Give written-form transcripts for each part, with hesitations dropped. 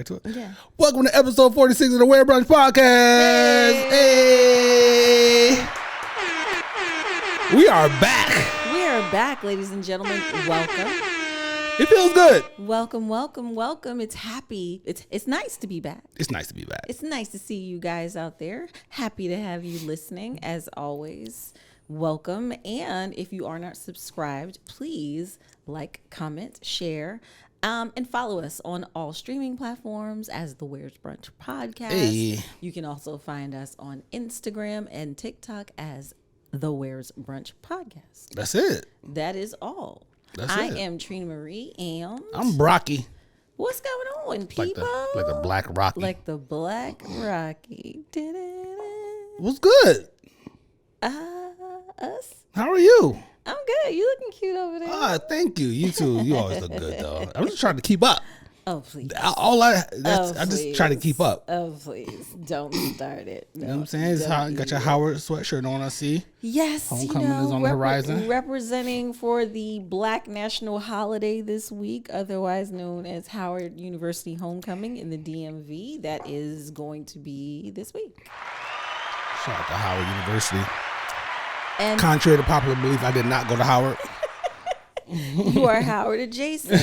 right to it? Yeah. Welcome to episode 46 of the Brunch podcast. Hey. We are back. We are back, ladies and gentlemen. Welcome. It feels good. Welcome, welcome, welcome. It's happy. It's nice to be back. It's nice to be back. It's nice to see you guys out there. Happy to have you listening, as always. Welcome. And if you are not subscribed, please like, comment, share, and follow us on all streaming platforms as the Where's Brunch podcast. Hey. You can also find us on Instagram and TikTok as the Where's Brunch podcast. That's it. That is all. I am Trina Marie, and I'm Brocky. what's going on, people? Like the Black Rocky. Like the Black Rocky. What's good? Us? How are you? I'm good. You looking cute over there. Ah, thank you. You too. You always look good, though. I'm just trying to keep up. Oh, please. I just try to keep up. Oh, please. Don't start it. No, You know what I'm saying? It's how, got your Howard sweatshirt on, I see. Yes. Homecoming is on the horizon. Representing for the Black National Holiday this week, otherwise known as Howard University Homecoming in the DMV. That is going to be this week. Shout out to Howard University. And Contrary to popular belief, I did not go to Howard. you are Howard adjacent.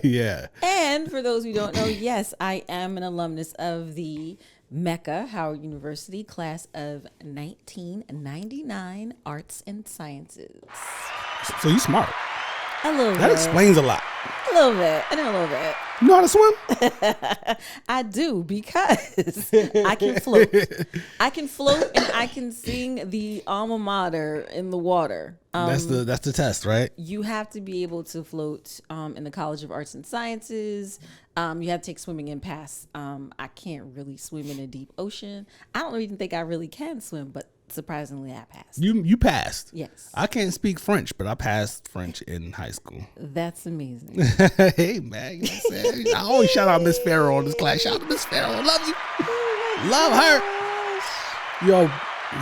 Yeah. And for those who don't know, yes, I am an alumnus of the Mecca, Howard University, class of 1999, Arts and Sciences. So you smart. A little bit. That explains a lot. A little bit. I know a little bit. You know how to swim? I do, because I can float. I can float and I can sing the alma mater in the water. That's the test, right? You have to be able to float in the College of Arts and Sciences. You have to take swimming and pass. I can't really swim in a deep ocean. I don't even think I really can swim, but surprisingly, I passed. You passed. Yes. I can't speak French, but I passed French in high school. That's amazing. Hey, man. You know what I'm saying? I always shout out Miss Farrell on this class. Shout out to Miss Farrell. Love you. Love her. Yo,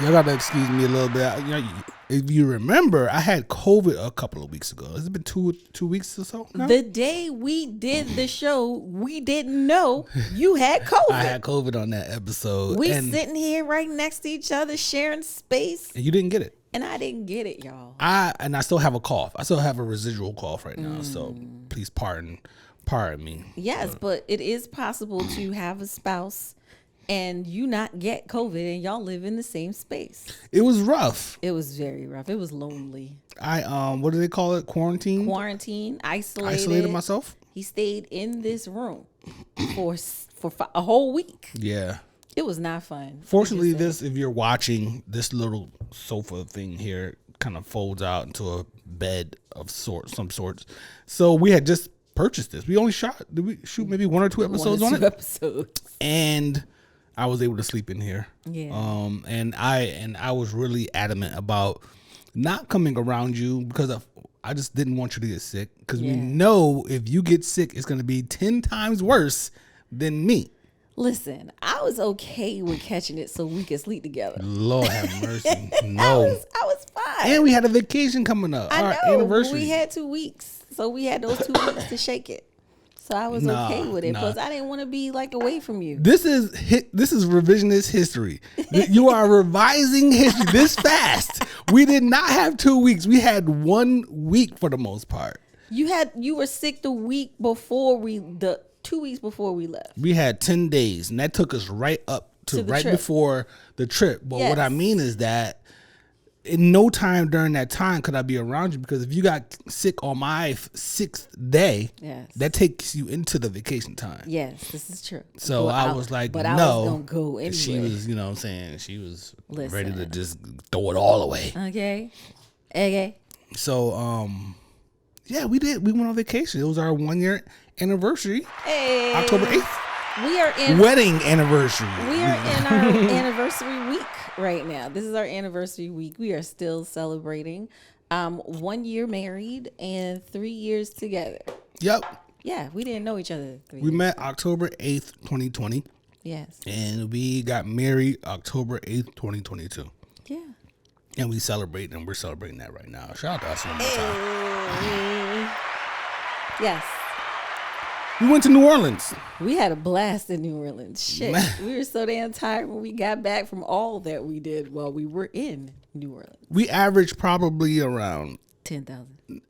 you got to excuse me a little bit. You know, if you remember, I had COVID a couple of weeks ago. Has it been two weeks or so now? The day we did the show, we didn't know you had COVID. I had COVID on that episode. We sitting here right next to each other, sharing space. And you didn't get it. And I didn't get it, y'all. I still have a cough. I still have a residual cough right now. So please pardon me. Yes, but it is possible to have a spouse and you not get COVID and y'all live in the same space. It was rough. It was very rough. It was lonely. What do they call it? Quarantine, isolated myself. He stayed in this room for a whole week. Yeah. It was not fun. Fortunately, if you're watching, this little sofa thing here kind of folds out into a bed of some sorts. So we had just purchased this. Did we shoot maybe one or two episodes on it? And I was able to sleep in here. Yeah. And I was really adamant about not coming around you because I just didn't want you to get sick. Because we know if you get sick, it's going to be 10 times worse than me. Listen, I was okay with catching it so we could sleep together. Lord have mercy. No. I was fine. And we had a vacation coming up. I our know. anniversary. We had 2 weeks. So we had those 2 weeks to shake it. So I was okay with it. Plus, I didn't want to be like away from you. This is revisionist history. You are revising history this fast. We did not have 2 weeks. We had 1 week for the most part. You were sick the week before 2 weeks before we left. We had 10 days, and that took us right up to right trip. before the trip. But what I mean is that in no time during that time could I be around you, because if you got sick on my 6th day, that takes you into the vacation time. Yes, this is true. So I was like, but no. I was gonna go anyway. She was, you know what I'm saying, she was ready to just throw it all away. Okay. So, yeah, we did. We went on vacation. It was our 1-year anniversary. Hey. October 8th. We are in wedding anniversary. We are in our anniversary week right now. This is our anniversary week. We are still celebrating 1 year married and 3 years together. Yep. Yeah, we didn't know each other. We met October 8th, 2020. Yes. And we got married October 8th, 2022. Yeah. And we're celebrating that right now. Shout out to us one more time. Yes. We went to New Orleans. We had a blast in New Orleans. Shit. Man. We were so damn tired when we got back from all that we did while we were in New Orleans. We averaged probably around 10,000.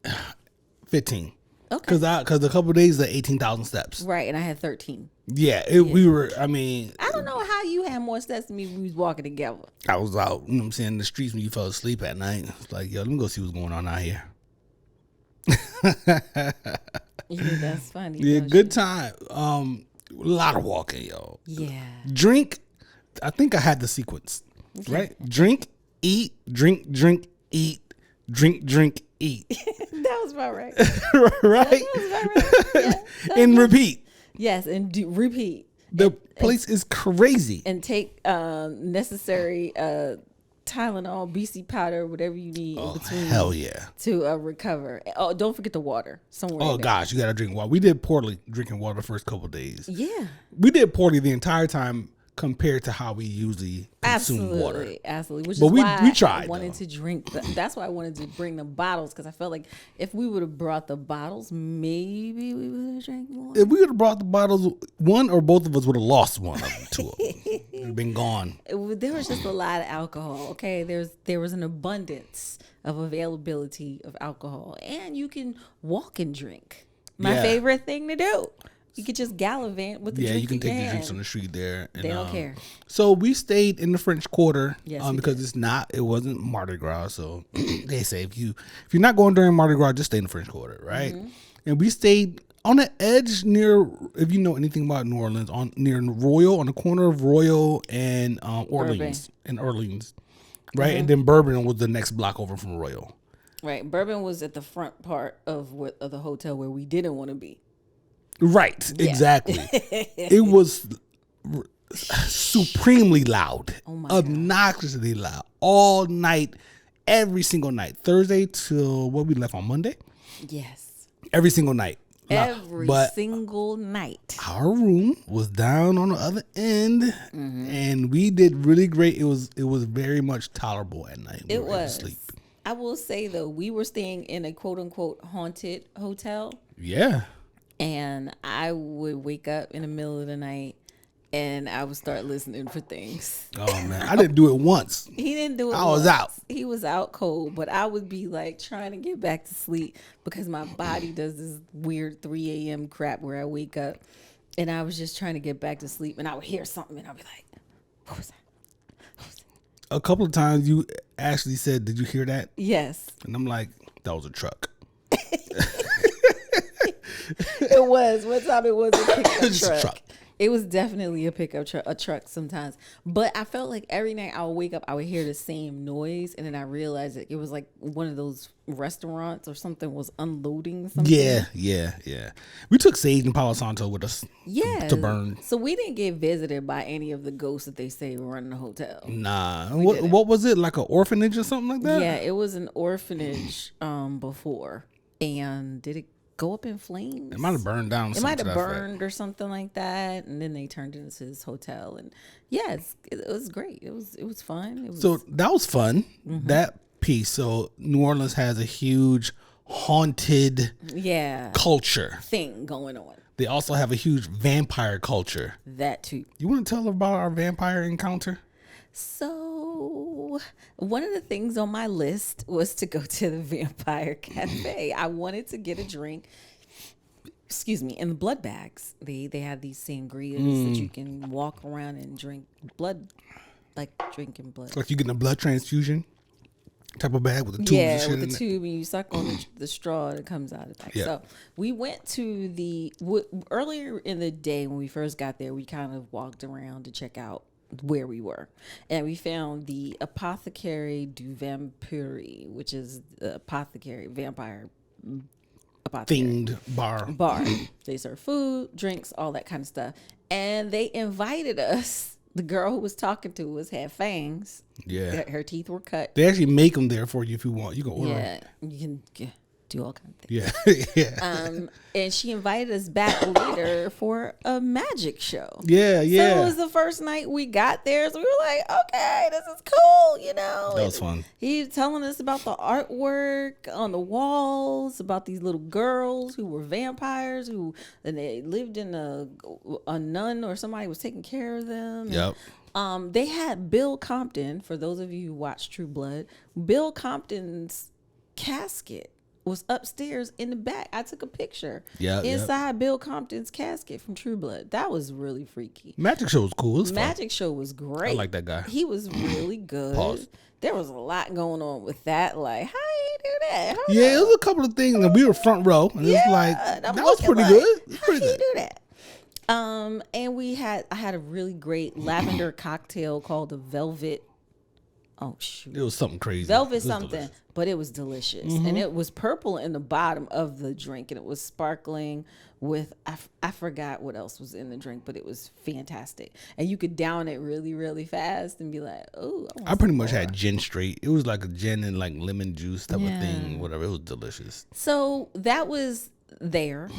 15. Okay. Because a couple of days at 18,000 steps. Right, and I had 13. Yeah, we were, I mean. I don't know how you had more steps than me when we was walking together. I was out, you know what I'm saying, in the streets when you fell asleep at night. It's like, yo, let me go see what's going on out here. Yeah, that's funny. Yeah, don't good you? time. A lot of walking, yo. Yeah. Drink. I think I had the sequence, right? Drink, eat, drink, eat, drink, eat. That was about right. Right? That was about right. Yeah, And repeat. yes, and repeat. The place is crazy. And take necessary Tylenol, BC powder, whatever you need in between Hell yeah. to recover. Oh, don't forget the water somewhere. Oh in there. gosh, you gotta drink water. We did poorly drinking water the first couple of days. Yeah. We did poorly the entire time compared to how we usually consume water. Absolutely. Which But is we why tried, I wanted though. to drink. That's why I wanted to bring the bottles, because I felt like if we would have brought the bottles, maybe we would have drank more. If we would have brought the bottles, one or both of us would have lost one of them. Two of them. It'd been gone. There was just a lot of alcohol. Okay, there was an abundance of availability of alcohol, and you can walk and drink. My Yeah. favorite thing to do. You could just gallivant with the Yeah, drink you can in take your the drinks hand. on the street there. And, They don't care. So we stayed in the French Quarter Yes, we because did. it wasn't Mardi Gras. So they say if you're not going during Mardi Gras, just stay in the French Quarter, right? Mm-hmm. And we stayed on the edge near, if you know anything about New Orleans, near Royal, on the corner of Royal and Orleans, right? Mm-hmm. And then Bourbon was the next block over from Royal. Right, Bourbon was at the front part of the hotel where we didn't want to be. Right, exactly. It was supremely loud, my God. obnoxiously loud, all night, every single night, Thursday till what we left on Monday, Yes, every single night. loud. every But single night. our room was down on the other end, and we did really great. It was very much tolerable at night. It We were able to was. sleep. I will say though, we were staying in a quote unquote haunted hotel. Yeah. And I would wake up in the middle of the night and I would start listening for things. Oh man, I didn't do it once. He didn't do it. I was once. out. He was out cold, but I would be like trying to get back to sleep because my body does this weird 3 a.m. crap where I wake up and I was just trying to get back to sleep and I would hear something and I'd be like, what was that? A couple of times you actually said, "Did you hear that?" Yes, And I'm like, "That was a truck." it was. One time it was a pickup Just a truck. truck. It was definitely a pickup truck, a truck sometimes. But I felt like every night I would wake up, I would hear the same noise. And then I realized that it was like one of those restaurants or something was unloading something. Yeah. We took Sage and Palo Santo with us Yeah. to burn. So we didn't get visited by any of the ghosts that they say were running the hotel. Nah. didn't. What was it? Like an orphanage or something like that? Yeah, it was an orphanage before. And did it go up in flames? It might have burned down. It might have burned or something like that, and then they turned it into this hotel. And yes, it was great. It was fun. It was, So that was fun. Mm-hmm. That piece. So New Orleans has a huge haunted yeah, culture. thing going on. They also have a huge vampire culture. That too. You want to tell about our vampire encounter? So one of the things on my list was to go to the Vampire Cafe. I wanted to get a drink. Excuse me, in the blood bags. They have these sangrias that you can walk around and drink blood, like drinking blood. Like you getting a blood transfusion type of bag with the tubes and Yeah, shit with the in it? tube, and you suck on the straw that comes out of the back. Yeah. So we went to earlier in the day when we first got there. We kind of walked around to check out where we were, and we found the Apothecary du Vampire, which is the apothecary vampire apothecary Themed bar. They serve food, drinks, all that kind of stuff, and they invited us. The girl who was talking to us had fangs. Yeah. Her teeth were cut. They actually make them there for you if you want. You can order them. Yeah, you can. Yeah. do all kinds of things. Yeah. And she invited us back later for a magic show. Yeah. So it was the first night we got there. So we were like, okay, this is cool, you know. That was fun. He was telling us about the artwork on the walls, about these little girls who were vampires, and they lived in a nun or somebody was taking care of them. Yep. They had Bill Compton, for those of you who watch True Blood, Bill Compton's casket was upstairs in the back. I took a picture inside Bill Compton's casket from True Blood. That was really freaky. Magic show was cool. It was Magic show was great. I like that guy. He was really good. Pause. There was a lot going on with that. Like, how you do that? Hold Yeah, on. it was a couple of things, and we were front row, and it's like and I'm that was looking pretty like, good. It was How pretty you good. do that? And I had a really great lavender cocktail called the Velvet. Oh shoot! It was something crazy. Velvet It was something, delicious. but it was delicious, and it was purple in the bottom of the drink, and it was sparkling with I forgot what else was in the drink, but it was fantastic, and you could down it really really fast and be like, oh. I pretty much had gin straight. It was like a gin and like lemon juice type of thing, whatever. It was delicious. So that was there.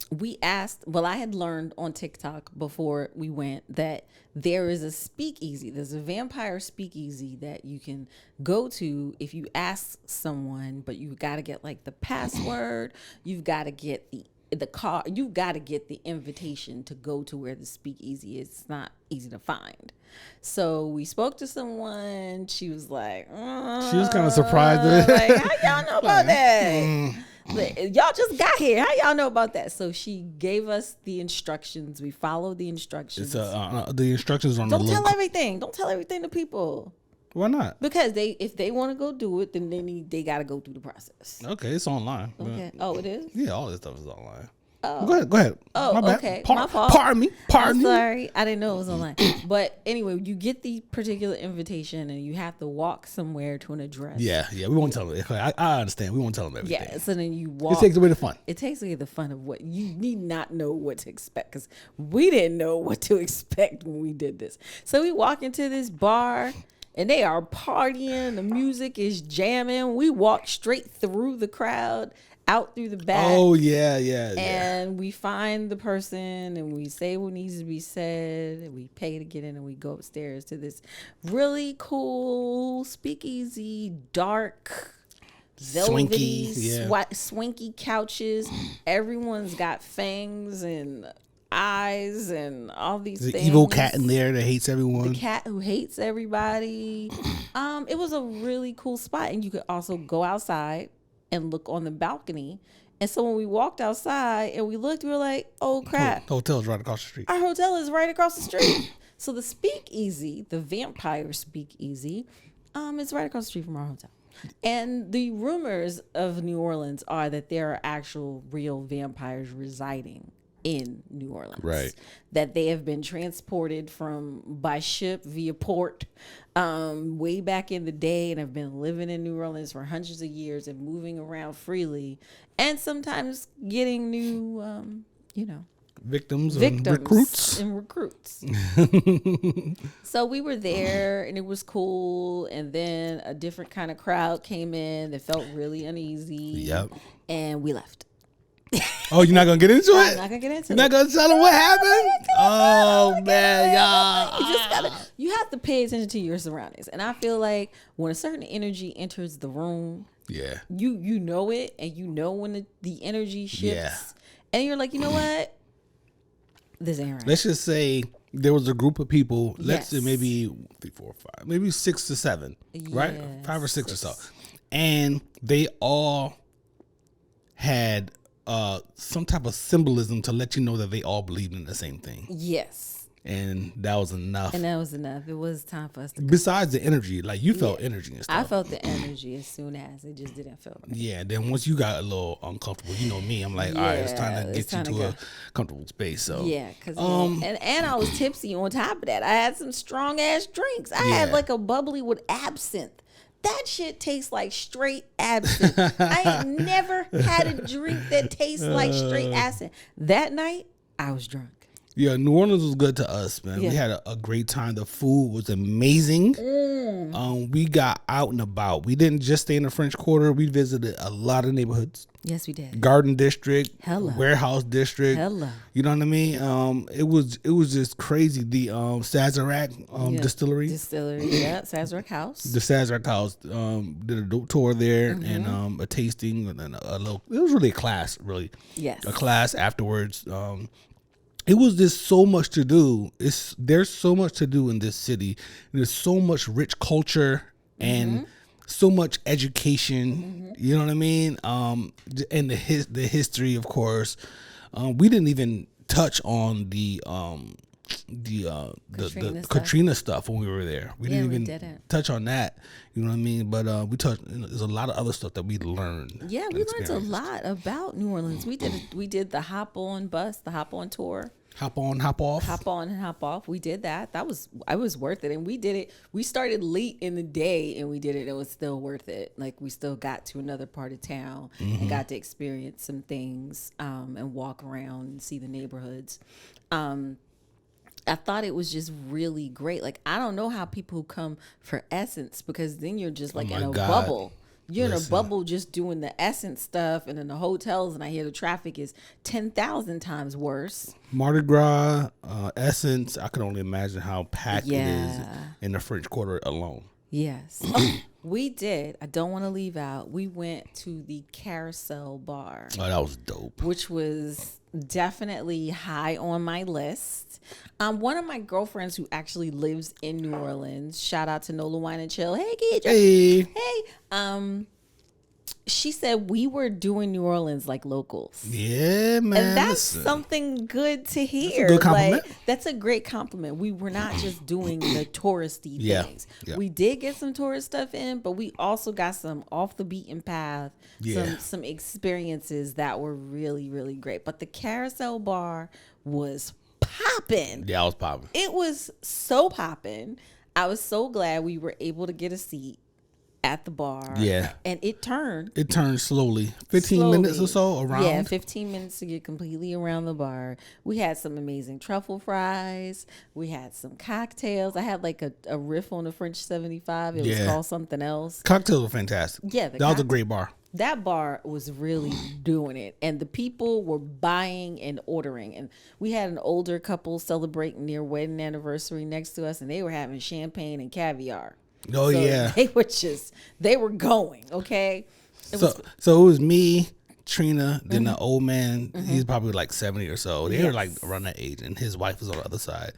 We asked, I had learned on TikTok before we went that there is a speakeasy. There's a vampire speakeasy that you can go to if you ask someone, but you got to get like the password. You've got to get the car. You've got to get the invitation to go to where the speakeasy is. It's not easy to find. So we spoke to someone. She was like, She was kind of surprised. like, how y'all know about that? Y'all just got here. How y'all know about that? So she gave us the instructions. We followed the instructions. It's the instructions on Don't the tell everything. Don't tell everything to people. Why not? Because if they want to go do it, then they got to go through the process. Okay, it's online. Okay. Oh, it is? Yeah, all this stuff is online. Oh. Go ahead. Oh, my bad. okay. My fault. Pardon me. I'm sorry. I didn't know it was online. But anyway, you get the particular invitation and you have to walk somewhere to an address. Yeah, we won't tell them. I understand. We won't tell them everything. Yeah, so then you walk. It takes away the fun. It takes away the fun of what you need not know what to expect, because we didn't know what to expect when we did this. So we walk into this bar and they are partying. The music is jamming. We walk straight through the crowd, out through the back. Oh, yeah. And we find the person and we say what needs to be said. And we pay to get in and we go upstairs to this really cool speakeasy, dark, velvety, swanky couches. Everyone's got fangs and eyes and all these There's things. an evil cat in there that hates everyone. The cat who hates everybody. It was a really cool spot. And you could also go outside and look on the balcony. And so when we walked outside and we looked, we were like, oh crap. Hotel's right across the street. Our hotel is right across the street. So the speakeasy, the vampire speakeasy, is right across the street from our hotel. And the rumors of New Orleans are that there are actual real vampires residing in New Orleans. Right. That they have been transported by ship via port way back in the day and have been living in New Orleans for hundreds of years and moving around freely and sometimes getting new, Victims and recruits. So we were there and it was cool. And then a different kind of crowd came in that felt really uneasy. Yep. And we left. Oh, you're not going to get into it? I'm not going to get into You're not going to tell them what happened? Oh, man, y'all. You have to pay attention to your surroundings. And I feel like when a certain energy enters the room, yeah, you know it, and you know when the energy shifts. Yeah. And you're like, you know what? This ain't right. Let's just say there was a group of people, let's say Yes. maybe 3, 4, 5, maybe 6 to 7, right? Yeah, 5 or 6 or so. And they all had some type of symbolism to let you know that they all believed in the same thing. Yes. And that was enough. And that was enough. It was time for us to Besides the energy, like you felt energy and stuff. I felt the energy as soon as it just didn't feel right. Yeah, then once you got a little uncomfortable, you know me, I'm like, all right, it's time to get you to a comfortable space. So yeah, because and I was tipsy on top of that. I had some strong ass drinks. I had like a bubbly with absinthe. That shit tastes like straight absinthe. I ain't never had a drink that tastes like straight absinthe. That night, I was drunk. Yeah, New Orleans was good to us, man. Yeah. We had a great time. The food was amazing. We got out and about. We didn't just stay in the French Quarter. We visited a lot of neighborhoods. Yes, we did. Garden District, Hello. Warehouse District. Hello. You know what I mean? It was just crazy. The Sazerac Distillery. Yeah, Sazerac House. The Sazerac House did a dope tour there and a tasting and then a little. It was really a class, really. Yes. A class afterwards. It was just so much to do. There's so much to do in this city. There's so much rich culture and so much education. You know what I mean? And the history, of course. We didn't even touch on the Katrina stuff when we were there. We didn't even touch on that. You know what I mean? But we touched. There's a lot of other stuff that we learned. Yeah, we learned a lot about New Orleans. We did the hop on bus, the hop on tour. Hop on, hop off. Hop on and hop off. We did that. I was worth it. And we did it. We started late in the day and we did it. It was still worth it. Like we still got to another part of town and got to experience some things and walk around and see the neighborhoods. I thought it was just really great. Like, I don't know how people come for Essence because then you're just like in a bubble. You're in a bubble just doing the Essence stuff and in the hotels, and I hear the traffic is 10,000 times worse. Mardi Gras, Essence, I can only imagine how packed it is in the French Quarter alone. Yes. We did. I don't want to leave out. We went to the Carousel Bar. Oh, that was dope. Which was definitely high on my list. One of my girlfriends who actually lives in New Orleans, shout out to Nola Wine and Chill. Hey, Keisha. Hey. She said we were doing New Orleans like locals. Yeah, man. And that's something good to hear. That's a good compliment. Like, that's a great compliment. We were not just doing the touristy things. Yeah. We did get some tourist stuff in, but we also got some off the beaten path, some experiences that were really, really great. But the Carousel Bar was popping. Yeah, I was popping. It was so popping. I was so glad we were able to get a seat at the bar. Yeah. And it turned. It turned slowly. 15 minutes or so around. Yeah, 15 minutes to get completely around the bar. We had some amazing truffle fries. We had some cocktails. I had like a riff on the French 75. It was called something else. Cocktails were fantastic. Yeah. That was a great bar. That bar was really doing it. And the people were buying and ordering. And we had an older couple celebrating their wedding anniversary next to us, and they were having champagne and caviar. Oh, so yeah. They were going, okay? So it was me, Trina, then the old man, he's probably like 70 or so. They were like around that age, and his wife was on the other side.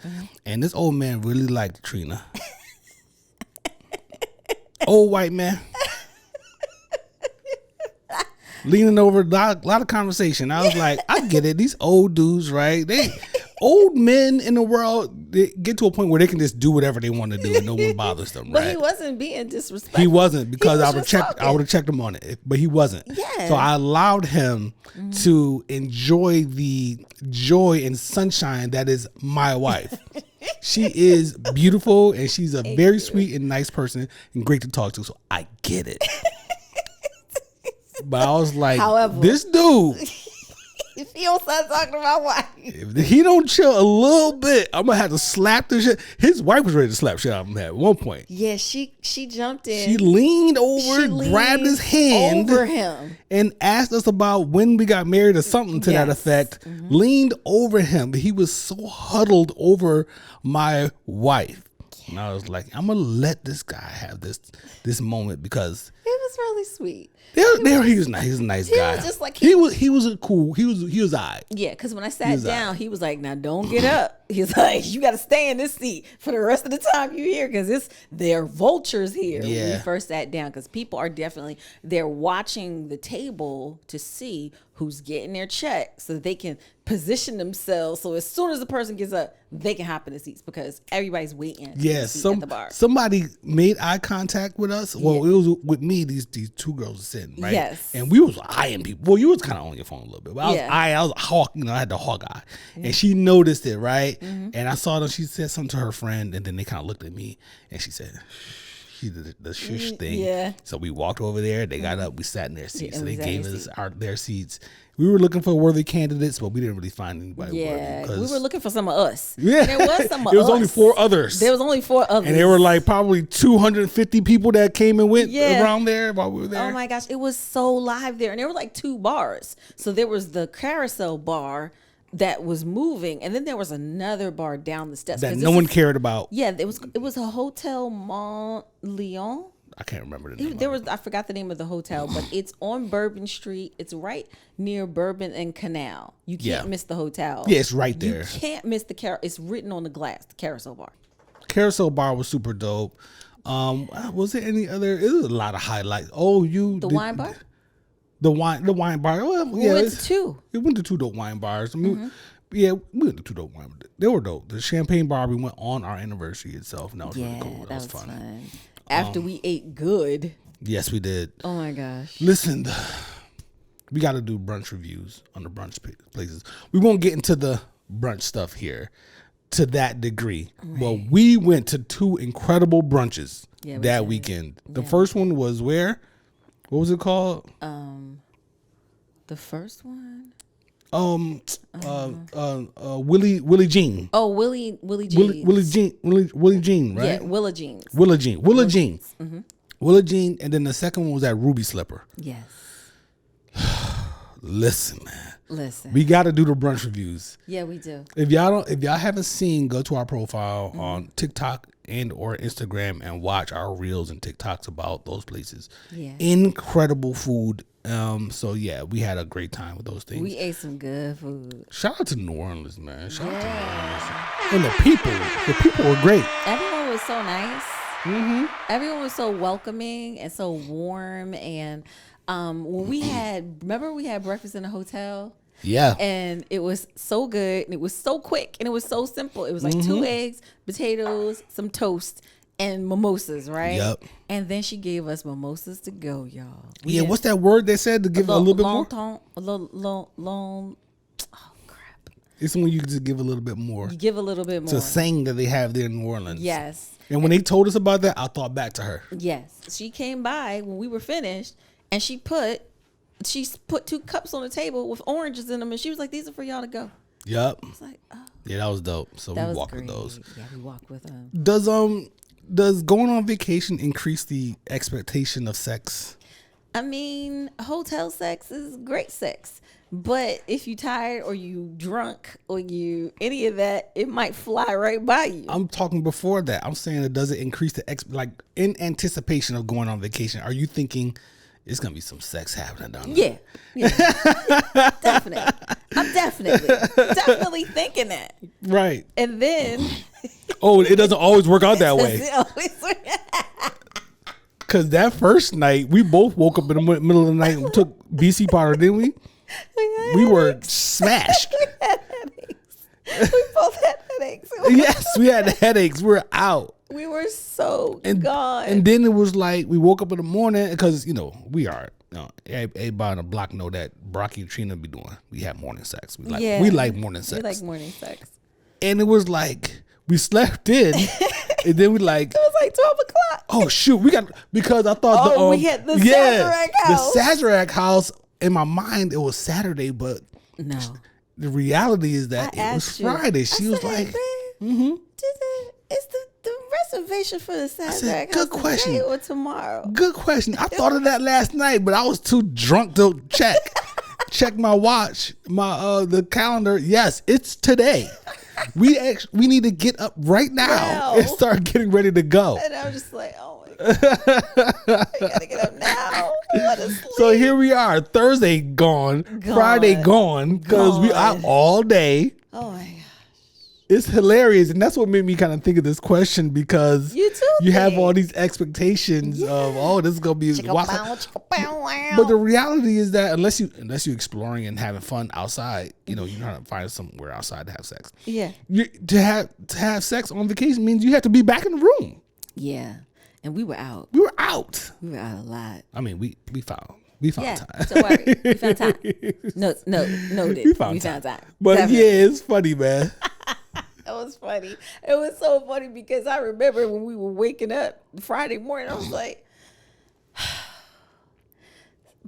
And this old man really liked Trina. Old white man. Leaning over, a lot of conversation. I was like, I get it. These old dudes, right? Old men in the world, they get to a point where they can just do whatever they want to do and no one bothers them, But right? he wasn't being disrespectful. He wasn't, because I would have checked him on it, but he wasn't. Yeah. So I allowed him to enjoy the joy and sunshine that is my wife. She is beautiful and she's a very sweet and nice person and great to talk to. So I get it. But I was like, however, this dude, if he don't start talking about wife, if he don't chill a little bit, I'm gonna have to slap the shit. His wife was ready to slap shit out of him at one point. Yeah, she jumped in. She leaned over, grabbed his hand over him, and asked us about when we got married or something to that effect. Leaned over him, but he was so huddled over my wife. And I was like, I'm gonna let this guy have this moment because it was really sweet. There he was nice. He was a nice guy. He was just like he was a cool. He was all right. Yeah, because when I sat down, he was like, "Now don't get up." He's like, "You got to stay in this seat for the rest of the time you're here because there are vultures here." Yeah. When we first sat down, because people are they're watching the table to see who's getting their check so that they can position themselves. So as soon as the person gets up, they can hop in the seats because everybody's waiting. Yes, at the bar. Somebody made eye contact with us. Well, it was with me. These two girls were sitting, right? Yes, and we was eyeing people. Well, you was kind of on your phone a little bit, but I was hawk. I had the hawk eye, and she noticed it, right? And I saw that she said something to her friend, and then they kind of looked at me, and she said, the shush thing. Yeah. So we walked over there. They got up. We sat in their seats. Yeah, so we they sat in gave their us seat. their seats. We were looking for worthy candidates, but we didn't really find anybody Yeah, worthy. we were looking for some of us. Yeah. And there was some of us. There was only 4 others. There was only 4 others. And there were like probably 250 people that came and went Yeah. around there while we were there. Oh my gosh, it was so live there. And there were like 2 bars. So there was the carousel bar that was moving, and then there was another bar down the steps. That 'Cause no this one is- cared about. Yeah, it was a Hotel Mont Leon. I can't remember the name. There of was it. I forgot the name of the hotel, but it's on Bourbon Street. It's right near Bourbon and Canal. You can't Yeah. miss the hotel. Yeah, it's right there. You can't miss the It's written on the glass, the carousel bar. Carousel bar was super dope. Was there any other? It was a lot of highlights. Oh, The wine bar? The wine bar. Well, We yeah, went to 2. we went to 2 dope wine bars. I mean, Mm-hmm. yeah, we went to 2 dope wine. They were dope. The champagne bar we went on our anniversary itself. And that was Yeah, really cool. that was fun. fun. After we ate good. Yes, we did. Oh my gosh. Listen, we got to do brunch reviews on the brunch places. We won't get into the brunch stuff here to that degree. Right. Well, we went to 2 incredible brunches that weekend. The first one was where? What was it called? The first one? Willie Jean. Oh, Willie Jeans. Willie Jean, right? Yeah, Willa Jeans. Willa Jean. Willa Jean, and then the second one was at Ruby Slipper. Yes. Listen, man. Listen. We got to do the brunch reviews. Yeah, we do. If y'all haven't seen, go to our profile on TikTok and or Instagram and watch our reels and TikToks about those places. Yeah. Incredible food. So yeah, we had a great time with those things. We ate some good food. Shout out to New Orleans, man. Shout out to New Orleans. And the people were great. Everyone was so nice. Mm-hmm. Everyone was so welcoming and so warm. And when we had breakfast in a hotel. Yeah. And it was so good. And it was so quick. And it was so simple. It was like 2 eggs, potatoes, some toast, and mimosas, right? Yep. And then she gave us mimosas to go, y'all. Yeah, what's that word they said to give a little bit more? Long. Oh, crap. It's when you just give a little bit more. You give a little bit more. It's a saying that they have there in New Orleans. Yes. And when they told us about that, I thought back to her. Yes. She came by when we were finished, and she put 2 cups on the table with oranges in them, and she was like, "These are for y'all to go." Yep. I was like, "Oh, Yeah, that was dope. So that we was walked great." with those. Yeah, we walked with them. Does going on vacation increase the expectation of sex? I mean, hotel sex is great sex, but if you tired or you drunk or you any of that, it might fly right by you. I'm talking before that. I'm saying it doesn't increase the like in anticipation of going on vacation. Are you thinking it's gonna be some sex happening down there? Yeah. Definitely. I'm definitely thinking that. Right. And then Oh, it doesn't always work out that way. Because that first night, we both woke up in the middle of the night and took BC powder, didn't we? We were smashed. We had headaches. We both had headaches. Yes, we had headaches. We were out. We were so gone. And then it was like we woke up in the morning because, we are. Everybody on the block know that Brocky and Trina be doing. We have morning sex. We like morning sex. We like morning sex. And it was like we slept in, and then we like. It was like 12 o'clock. Oh shoot, we got because I thought we had the Sazerac house. The Sazerac house. In my mind, it was Saturday, but no. The reality is that it was Friday. She was like, "Is the reservation for the Sazerac good house question. today or tomorrow?" Good question. I thought of that last night, but I was too drunk to check. Check my watch, the calendar. Yes, it's today. We need to get up right now and start getting ready to go. And I was just like, "Oh my god, I gotta get up now." So here we are, Thursday gone. Friday gone because we out all day. Oh my gosh. It's hilarious, and that's what made me kind of think of this question because you have all these expectations of this is gonna be. But the reality is that unless you're exploring and having fun outside, you're trying to find somewhere outside to have sex. Yeah. To have sex on vacation means you have to be back in the room. Yeah, and we were out. We were out. We were out a lot. I mean, we found time. Don't worry, we found time. Noted. We found time. But Definitely. yeah, it's funny, man. It was funny. It was so funny because I remember when we were waking up Friday morning, I was like,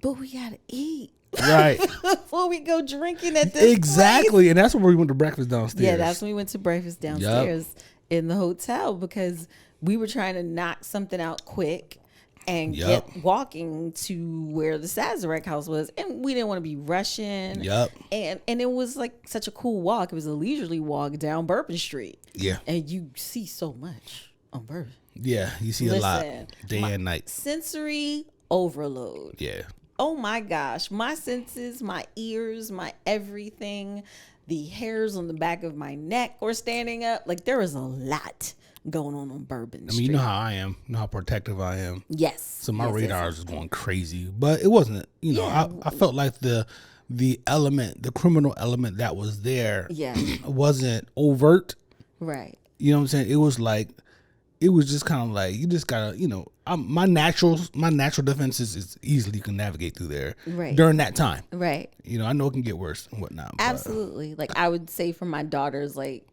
but we gotta eat. Right. Before we go drinking at this Exactly. place. And that's where we went to breakfast downstairs. Yeah, that's when we went to breakfast downstairs in the hotel because we were trying to knock something out quick and get walking to where the Sazerac house was. And we didn't want to be rushing. And it was like such a cool walk. It was a leisurely walk down Bourbon Street. Yeah. And you see so much on Bourbon. Yeah, you see a lot day and night. Sensory overload. Yeah. Oh my gosh, my senses, my ears, my everything, the hairs on the back of my neck were standing up. Like there was a lot going on Bourbon Street. I mean, you know how I am, you know how protective I am. Yes. So my radars was going crazy, but it wasn't, you know, I felt like the element, the criminal element that was there wasn't overt. Right. You know what I'm saying? It was like, it was just kind of like, you just gotta, you know, my natural defenses is easily can navigate through there during that time. Right. You know, I know it can get worse and whatnot. Absolutely. Like I would say for my daughters, like,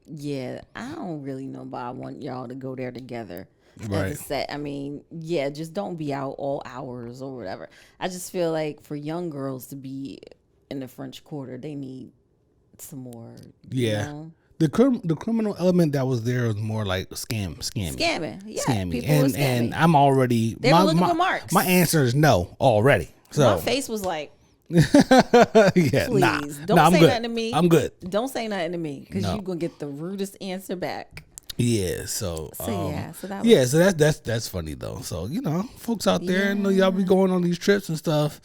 yeah, I don't really know, but I want y'all to go there together. Right. I mean, yeah, just don't be out all hours or whatever. I just feel like for young girls to be in the French Quarter, they need some more. You know? The criminal element that was there was more like scamming. Yeah, Scammy. And I'm already they were looking for marks. My answer is no already. So my face was like, yeah, please don't I'm say good. nothing to me. I'm good. Don't say nothing to me because you're gonna get the rudest answer back. Yeah, so that was, so that's funny though. So you know, folks out there, I know y'all be going on these trips and stuff.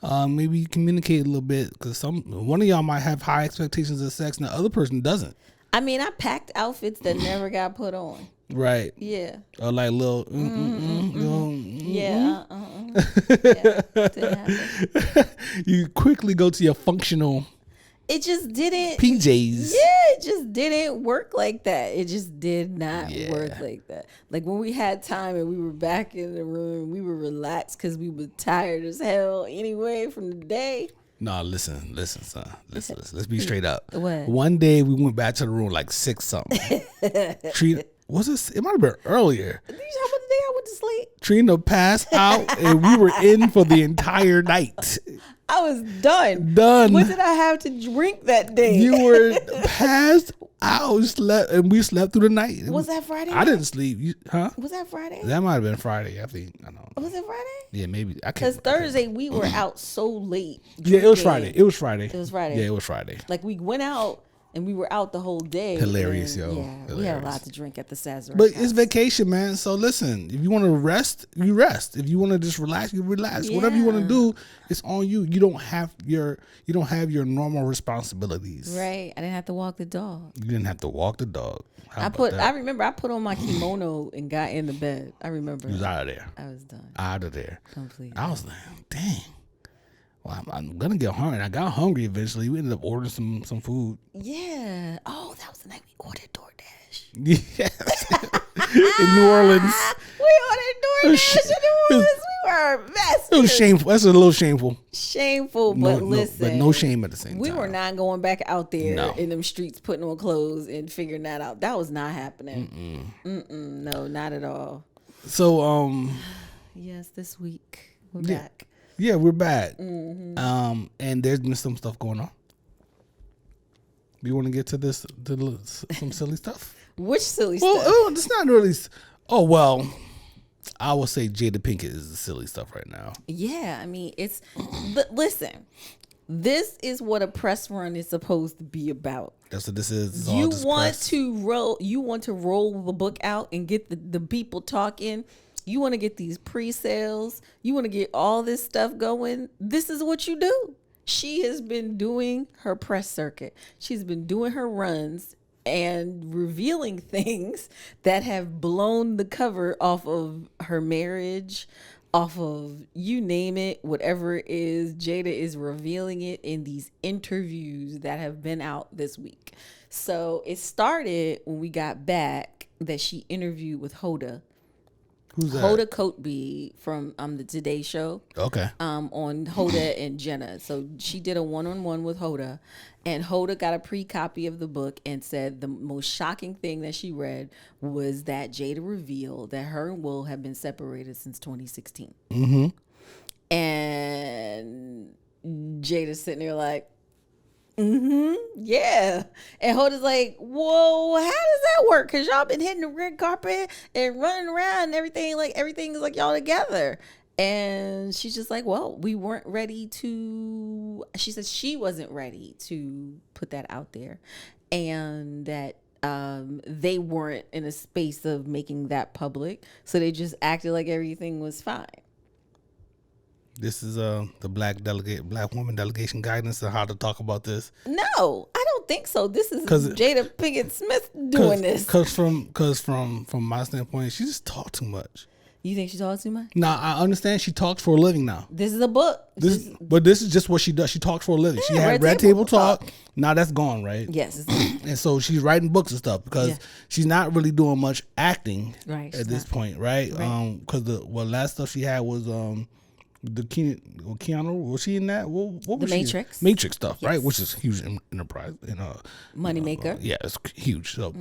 Maybe communicate a little bit because one of y'all might have high expectations of sex and the other person doesn't. I mean, I packed outfits that never got put on. Right. Yeah. Or like little. Yeah. Didn't happen. You quickly go to your functional. It just didn't. PJs. Yeah, it just didn't work like that. It just did not work like that. Like when we had time and we were back in the room, we were relaxed because we were tired as hell anyway from the day. No, listen, son. Listen. Let's be straight up. What? One day we went back to the room like 6 something. Was it? It might have been earlier. How about the day I went to sleep? Trina passed out and we were in for the entire night. I was done. What did I have to drink that day? You were passed out, and we slept through the night. Was that Friday? I didn't sleep. Huh? Was that Friday? That might have been Friday. I think. I know. Was it Friday? Yeah, maybe. I can't. Because Thursday we were out so late. Yeah, it was Friday. It was Friday. Yeah, it was Friday. Like we went out and we were out the whole day. Hilarious, and, yo. Yeah, Hilarious. we had a lot to drink at the Sazerac But house. it's vacation, man. So listen, if you want to rest, you rest. If you want to just relax, you relax. Yeah. Whatever you want to do, it's on you. You don't have your normal responsibilities. Right. I didn't have to walk the dog. You didn't have to walk the dog. I remember I put on my kimono and got in the bed. I remember. You was out of there. I was done. Out of there. Completely. I was like, dang. Well, I'm gonna get hungry. I got hungry eventually. We ended up ordering some food. Yeah. Oh, that was the night we ordered DoorDash. Yes. In New Orleans. We ordered DoorDash in New Orleans. We were a mess. It was shameful. That's a little shameful. Shameful, but listen. But no shame at the same time. We were not going back out there No. in them streets putting on clothes and figuring that out. That was not happening. No, not at all. So Yes, this week we're back. Yeah, we're back. Mm-hmm. And there's been some stuff going on. You want to get to this, some silly stuff? Which silly Well, stuff? it's not really. Oh well, I will say Jada Pinkett is the silly stuff right now. Yeah, I mean it's. But listen, this is what a press run is supposed to be about. That's what this is. It's all You just want press. to roll. You want to roll the book out and get the people talking. You want to get these pre-sales. You want to get all this stuff going. This is what you do. She has been doing her press circuit. She's been doing her runs and revealing things that have blown the cover off of her marriage, off of you name it, whatever it is. Jada is revealing it in these interviews that have been out this week. So it started when we got back that she interviewed with Hoda Who's that? Hoda Kotb from the Today Show. Okay. On Hoda and Jenna. So she did a one-on-one with Hoda, and Hoda got a pre-copy of the book and said the most shocking thing that she read was that Jada revealed that her and Will have been separated since 2016. Mm-hmm. And Jada's sitting there like, yeah. And Hoda's like, whoa, how does that work? Because y'all been hitting the red carpet and running around and everything. Like, everything is like y'all together. And she's just like, well, we weren't ready to, she said she wasn't ready to put that out there. And that they weren't in a space of making that public. So they just acted like everything was fine. This is the black woman delegation guidance on how to talk about this. No, I don't think so. This is Jada Pinkett Smith doing this. Because from my standpoint, she just talks too much. You think she talks too much? Nah, I understand she talks for a living now. This is a book. But this is just what she does. She talks for a living. She had Red Table Talk. Now that's gone, right? Yes. And so she's writing books and stuff because she's not really doing much acting at this point, right? Because the last stuff she had was the Keanu, was she in that? What was the Matrix? Matrix stuff, right? Which is huge enterprise and moneymaker. Yeah, it's huge. So,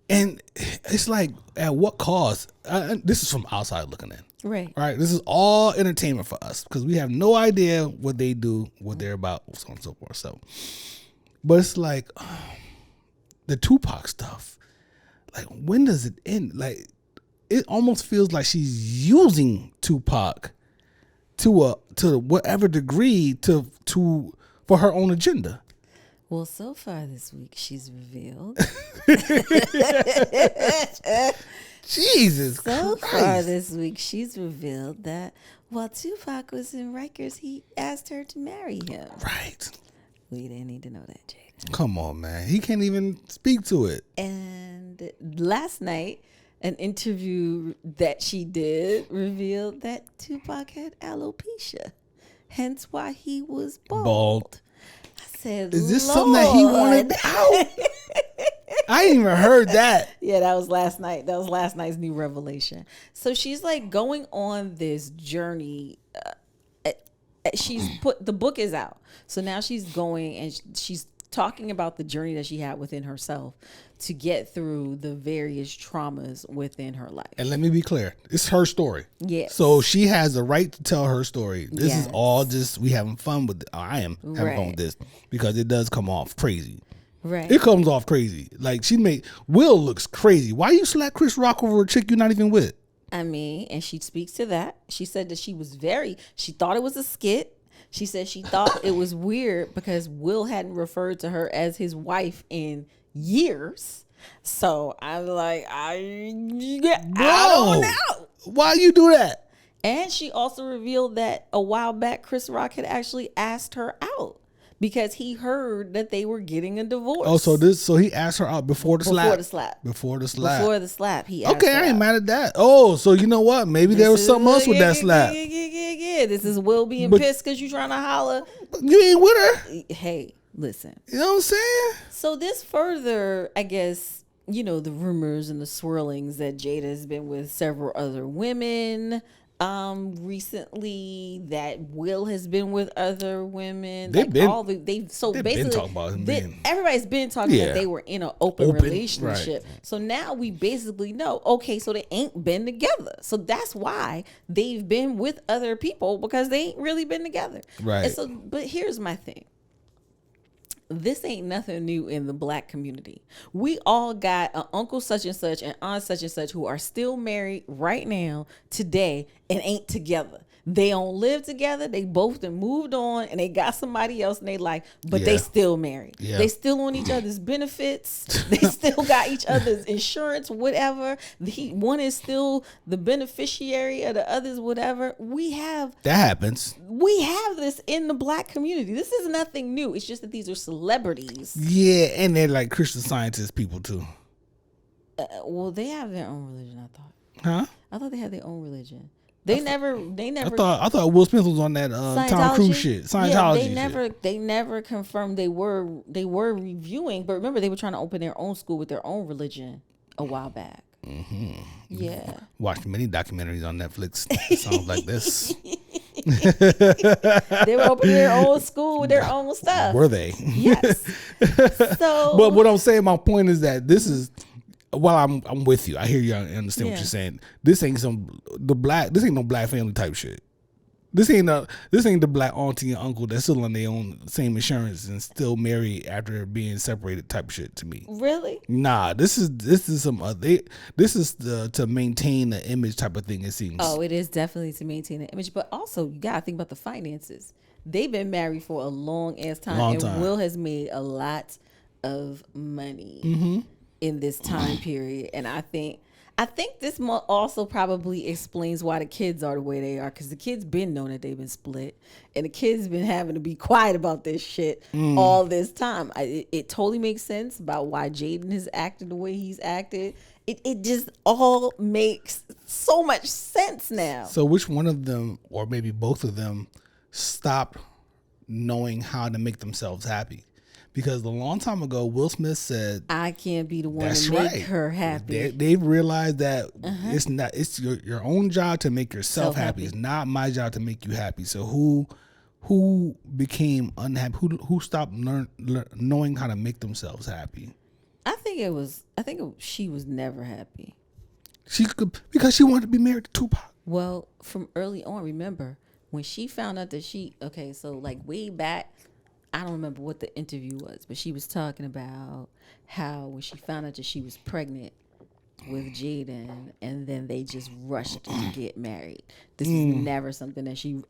and it's like, at what cost? This is from outside looking in, right? Right. This is all entertainment for us because we have no idea what they do, what they're about, so on and so forth. So, but it's like the Tupac stuff. Like, when does it end? Like, it almost feels like she's using Tupac to whatever degree to for her own agenda. Well, so far this week she's revealed. Jesus so Christ. Far this week she's revealed that while Tupac was in Rikers, he asked her to marry him. Right. We didn't need to know that, Jada. Come on, man. He can't even speak to it. And last night, an interview that she did revealed that Tupac had alopecia, hence why he was bald. I said, is this something that he wanted out? I ain't even heard that. Yeah, that was last night. That was last night's new revelation. So she's like going on this journey. The book is out. So now she's going and she's talking about the journey that she had within herself to get through the various traumas within her life. And let me be clear, it's her story. Yes. So she has the right to tell her story. This is all just, we having fun with it. I am having fun with this because it does come off crazy. Right. It comes off crazy. Like, Will looks crazy. Why you slap Chris Rock over a chick you're not even with? I mean, and she speaks to that. She said that she thought it was a skit. She said she thought it was weird because Will hadn't referred to her as his wife in years. So I'm like, I don't know. Why you do that? And she also revealed that a while back, Chris Rock had actually asked her out because he heard that they were getting a divorce. Oh, so he asked her out before the slap. Before the slap. He asked okay, her I ain't out. mad at that. Oh, so you know what? Maybe there was something else with that slap. Yeah. This is Will being pissed because you trying to holler. You ain't with her. Hey, listen. You know what I'm saying? So this further, I guess, the rumors and the swirlings that Jada has been with several other women recently, that Will has been with other women. Basically talking about him everybody's been talking that they were in an open relationship. Right. So now we basically know, okay, so they ain't been together. So that's why they've been with other people, because they ain't really been together. Right. And so, but here's my thing. This ain't nothing new in the black community. We all got an uncle such and such and aunt such and such who are still married right now, today, and ain't together. They don't live together. They both done moved on and they got somebody else in their life, but they still married. Yeah. They still on each other's benefits. They still got each other's insurance, whatever. One is still the beneficiary of the other's, whatever. That happens. We have this in the black community. This is nothing new. It's just that these are celebrities. Yeah, and they're like Christian Scientist people too. Well, they have their own religion, I thought. Huh? I thought they had their own religion. They never. I thought Will Smith was on that Tom Cruise shit. Scientology. Yeah, they never confirmed they were reviewing. But remember, they were trying to open their own school with their own religion a while back. Yeah. Watched many documentaries on Netflix. It sounds like this. They were opening their own school with their own stuff. Were they? Yes. So, But what I'm saying, my point is that this is. Well, I'm with you. I hear you. I understand what Yeah. you're saying. This ain't This ain't no black family type shit. This ain't the black auntie and uncle that's still on their own same insurance and still married after being separated type shit to me. really? Nah, this is to maintain the image type of thing. It seems. Oh, it is definitely to maintain the image, but also you gotta think about the finances. They've been married for a long ass time, and Will has made a lot of money in this time period, and I think this also probably explains why the kids are the way they are, because the kids been knowing that they've been split, and the kids been having to be quiet about this shit all this time. It totally makes sense about why Jaden has acted the way he's acted. It just all makes so much sense now. So which one of them, or maybe both of them, stopped knowing how to make themselves happy? Because a long time ago, Will Smith said, I can't be the one "That's to make right." her happy. They've realized that it's your own job to make yourself happy. It's not my job to make you happy. So who became unhappy? Who stopped knowing how to make themselves happy? I think she was never happy. Because she wanted to be married to Tupac. Well, from early on, remember when she found out that so like way back, I don't remember what the interview was, but she was talking about how when she found out that she was pregnant with Jaden, and then they just rushed to get married. This was never something that she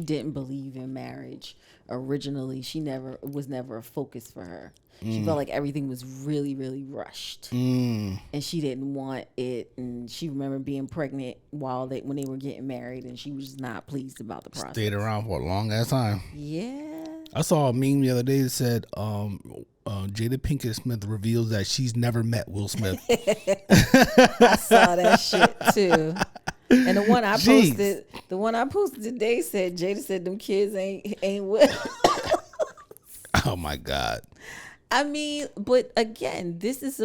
didn't believe in marriage originally. It was never a focus for her. She felt like everything was really, really rushed, and she didn't want it. And she remembered being pregnant when they were getting married, and she was not pleased about the process. Stayed around for a long ass time. Yeah. I saw a meme the other day that said, Jada Pinkett Smith reveals that she's never met Will Smith. I saw that shit too. And the one I posted today said Jada said them kids ain't Will. Oh my God. I mean, but again, this is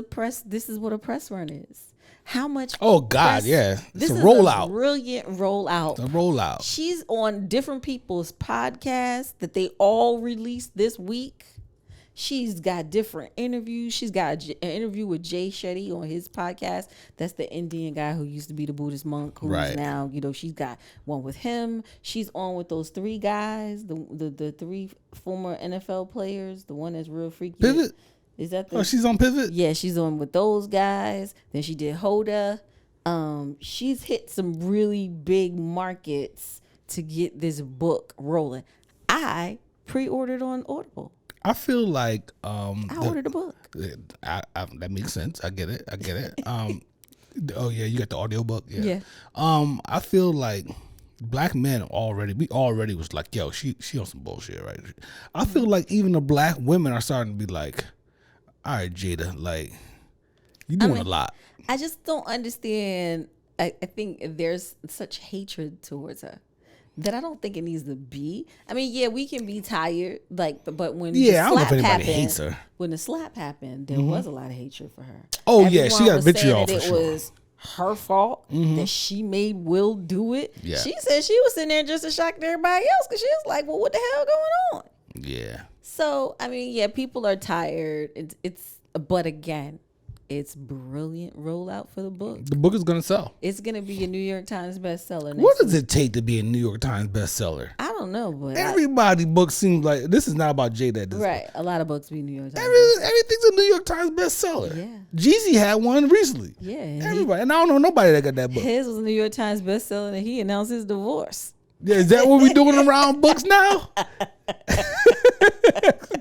what a press run is. How much? Oh God, press, yeah. This it's is a rollout. A brilliant rollout. A rollout. She's on different people's podcasts that they all released this week. She's got different interviews. She's got an interview with Jay Shetty on his podcast. That's the Indian guy who used to be the Buddhist monk, who's now, she's got one with him. She's on with those three guys, the three former NFL players. The one that's real freaky. Pivot. Is that she's on Pivot? Yeah, she's on with those guys. Then she did Hoda. She's hit some really big markets to get this book rolling. I pre-ordered on Audible. I feel like I ordered a book. That makes sense. I get it. Oh yeah, you got the audiobook. Yeah. I feel like black men we already was like, yo, she on some bullshit, right? I feel like even the black women are starting to be like, all right, Jada, like you doing a lot. I just don't understand. I think there's such hatred towards her that I don't think it needs to be. I mean, yeah, we can be tired, but when I don't know if anybody hates her. When the slap happened, there was a lot of hatred for her. Oh Everyone yeah, she got was vitriol saying for that sure. It was her fault that she made Will do it. Yeah. She said she was sitting there just as shocked as everybody else because she was like, "Well, what the hell going on?" Yeah. So I mean, yeah, people are tired. But again, it's brilliant rollout for the book. The book is gonna sell. It's gonna be a New York Times bestseller. What does it take to be a New York Times bestseller? I don't know, but Everybody's book seems like this is not about Jada. Right. A lot of books be New York Times. Everything's a New York Times bestseller. Yeah. Jeezy had one recently. Yeah. And Everybody, and I don't know nobody that got that book. his was a New York Times bestseller, and he announced his divorce. Yeah, is that what we doing around books now?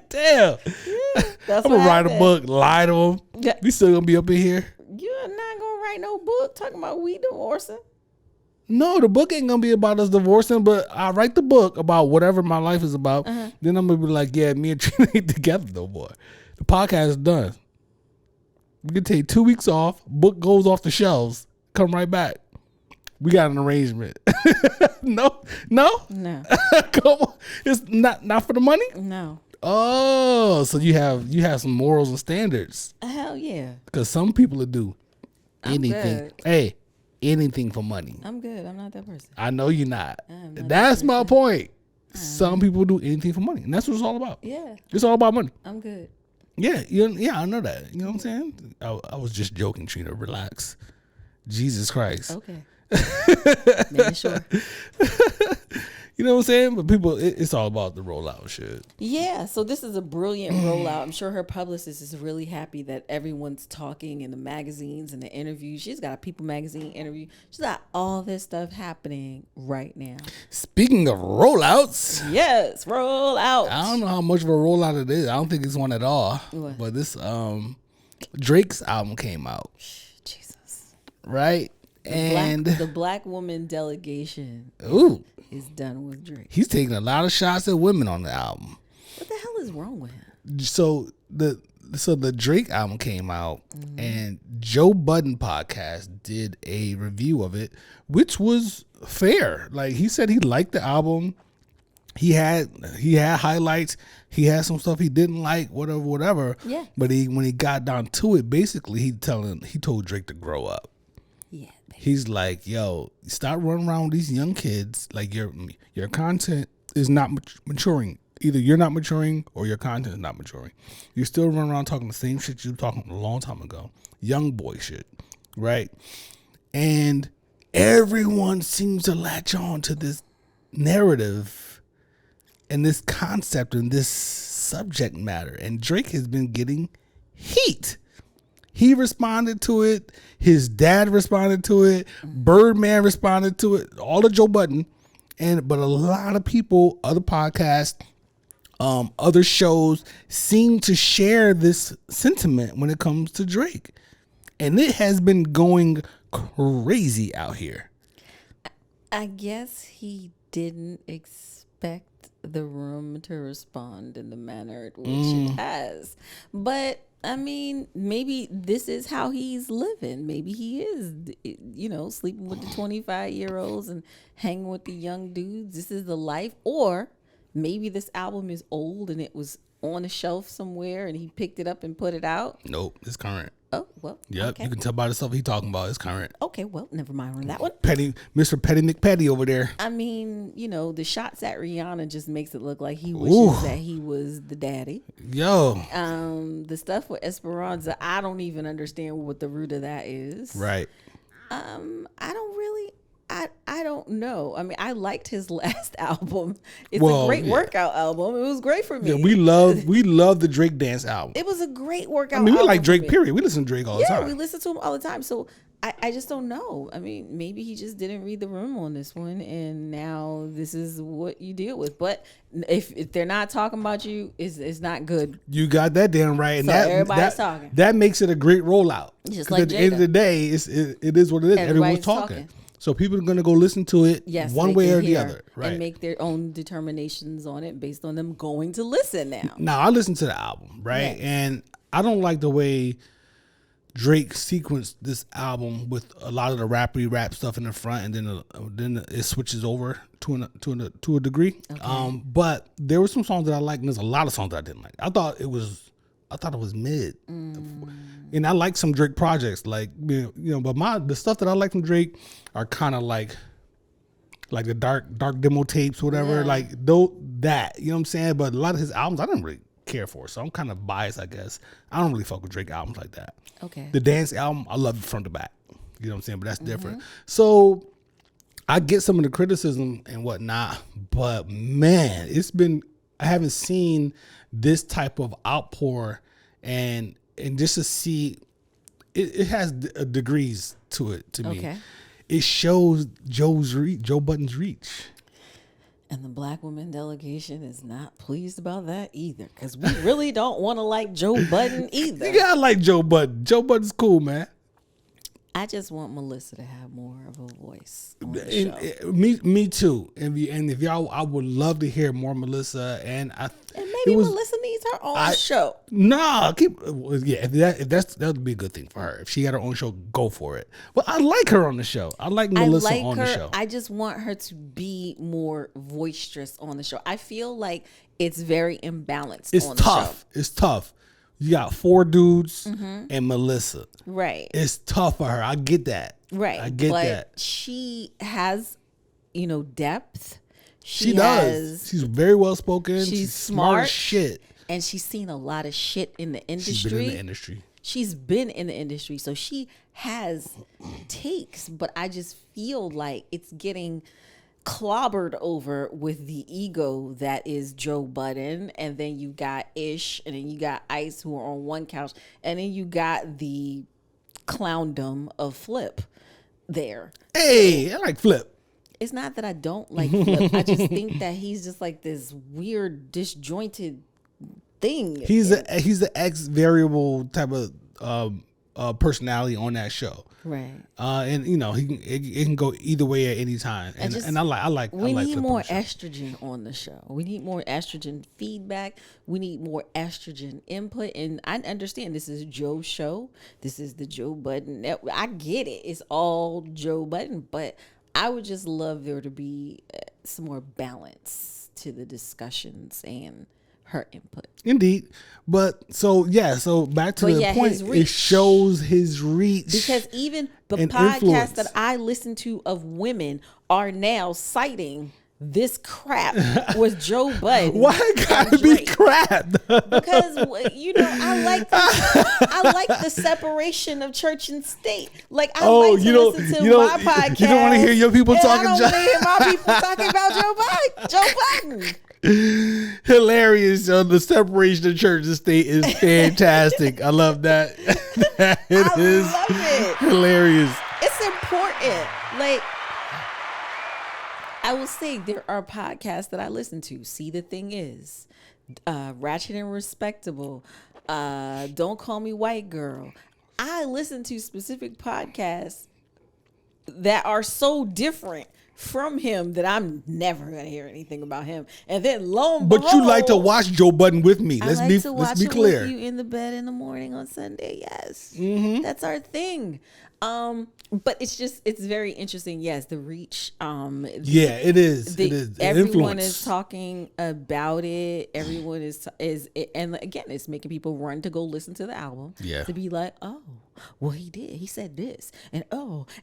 Damn. That's I'm gonna write a book, lie to them. Yeah. We still gonna be up in here. You're not gonna write no book talking about we divorcing. No, the book ain't gonna be about us divorcing, but I write the book about whatever my life is about. Then I'm gonna be like, yeah, me and Trina ain't together no more. The podcast is done. We can take 2 weeks off. Book goes off the shelves. Come right back. We got an arrangement. No. Come on. It's not for the money. No. Oh, so you have some morals and standards. Hell yeah. Because some people do. anything. good. Hey, anything for money. I'm good. I'm not that person. I know you're not. I'm not That's that my person. point. Some people do anything for money, and that's what it's all about. Yeah, It's all about money. I'm good. Yeah, I know that. You know what I'm saying? I was just joking, Trina. Relax. Jesus Christ. Okay. Making sure. You know what I'm saying? But people, it's all about the rollout shit. Yeah, so this is a brilliant rollout. I'm sure her publicist is really happy that everyone's talking in the magazines and the interviews. She's got a People magazine interview. She's got all this stuff happening right now. Speaking of rollouts, Yes, roll out. I don't know how much of a rollout it is. I don't think it's one at all. What? But this Drake's album came out, Jesus. right? And The black woman delegation ooh, is done with Drake. he's taking a lot of shots at women on the album. What the hell is wrong with him? So the Drake album came out, and Joe Budden podcast did a review of it, which was fair. Like, he said he liked the album. He had highlights. He had some stuff he didn't like, whatever. Yeah. But when he got down to it, basically he told Drake to grow up. Yeah, baby. He's like, yo, stop running around with these young kids. Like, your content is not maturing. Either you're not maturing or your content is not maturing. You're still running around talking the same shit you were talking a long time ago. Young boy shit, right? And everyone seems to latch on to this narrative and this concept and this subject matter. And Drake has been getting heat. He responded to it. His dad responded to it. Birdman responded to it. All of Joe Budden. But a lot of people, other podcasts, other shows seem to share this sentiment when it comes to Drake. And it has been going crazy out here. I guess he didn't expect the room to respond in the manner in which it has. But I mean, maybe this is how he's living. Maybe he is, sleeping with the 25-year-olds and hanging with the young dudes. This is the life. Or maybe this album is old and it was on a shelf somewhere and he picked it up and put it out. Nope, it's current. Oh, well. Yep, Okay. you can tell by the stuff he talking about. It's current. Okay, well, never mind on that one. Mr. Petty McPetty over there. I mean, the shots at Rihanna just makes it look like he Ooh. wishes that he was the daddy. Yo. The stuff with Esperanza, I don't even understand what the root of that is. Right. I don't know. I mean, I liked his last album. It's Well, a great yeah. workout album. It was great for me. Yeah, we love the Drake dance album. It was a great workout I mean, we album like for Drake, me. period. We listen to Drake all the Yeah, time. we listen to him all the time. So I just don't know. I mean, maybe he just didn't read the room on this one, and now this is what you deal with. But if they're not talking about you, it's not good. You got that damn right. And So everybody's that, talking. That makes it a great rollout. Just 'Cause like at the end of the day, it is what it is. Everyone's Everybody's talking. talking. So people are going to go listen to it one they way can or the hear other. Right. and make their own determinations on it based on them going to listen now. Now, I listened to the album, right? Yes. And I don't like the way Drake sequenced this album with a lot of the rap stuff in the front, and then it switches over to a degree. Okay. But there were some songs that I liked, and there's a lot of songs that I didn't like. I thought it was mid, and I like some Drake projects, like but the stuff that I like from Drake are kind of like the dark demo tapes, whatever, Yeah. like that. You know what I'm saying? But a lot of his albums I didn't really care for, so I'm kind of biased, I guess. I don't really fuck with Drake albums like that. Okay. The dance album, I love it front to back. You know what I'm saying? But that's different. So I get some of the criticism and whatnot, but man, I haven't seen this type of outpour and just to see it has degrees to it to me. Okay. It shows Joe Budden's reach. And the black women delegation is not pleased about that either, because we really don't want to like Joe Budden either. You gotta like Joe Budden. Joe Budden's cool, man. I just want Melissa to have more of a voice on the show. Me too. And if y'all, I would love to hear more Melissa. And Maybe Melissa needs her own show. Nah, if that would be a good thing for her. If she had her own show, go for it. But I like her on the show. I like Melissa on the show. I just want her to be more boisterous on the show. I feel like it's very imbalanced on the show. It's tough. You got 4 dudes and Melissa. Right. It's tough for her. I get that. Right. I get but that. She has, depth. She does. She's very well spoken. She's smart as shit. And she's seen a lot of shit in the industry. She's been in the industry. So she has takes, but I just feel like it's getting clobbered over with the ego that is Joe Budden, and then you got Ish, and then you got Ice, who are on one couch, and then you got the clowndom of Flip there. Hey, I like Flip. It's not that I don't like Flip. I just think that he's just like this weird, disjointed thing. He's the X variable type of personality on that show. Right. And it can go either way at any time. And I like we need more estrogen on the show. We need more estrogen feedback. We need more estrogen input. And I understand this is Joe's show. This is the Joe Budden. I get it. It's all Joe Budden, but I would just love there to be some more balance to the discussions and her input. Indeed. But so back to the point, it shows his reach. Because even the podcasts that I listen to of women are now citing this crap with Joe Budden. Why it gotta be crap? Because I like the separation of church and state. Like I like to listen to my podcast. You don't want to hear your people talking. I don't want to hear my people talking about Joe Budden. Hilarious. The separation of church and state is fantastic. I love that. It is hilarious. It's important. Like, I will say there are podcasts that I listen to. See, the thing is, Ratchet and Respectable, Don't Call Me White Girl. I listen to specific podcasts that are so different from him that I'm never gonna hear anything about him. And then lo and behold, but you like to watch Joe Budden with me. Let's be clear. With you in the bed in the morning on Sunday. Yes, that's our thing. But it's very interesting. Yes, the reach. It is. It is. Everyone is talking about it. Everyone is, and again, it's making people run to go listen to the album. Yeah. To be like, oh, well, he did. He said this, and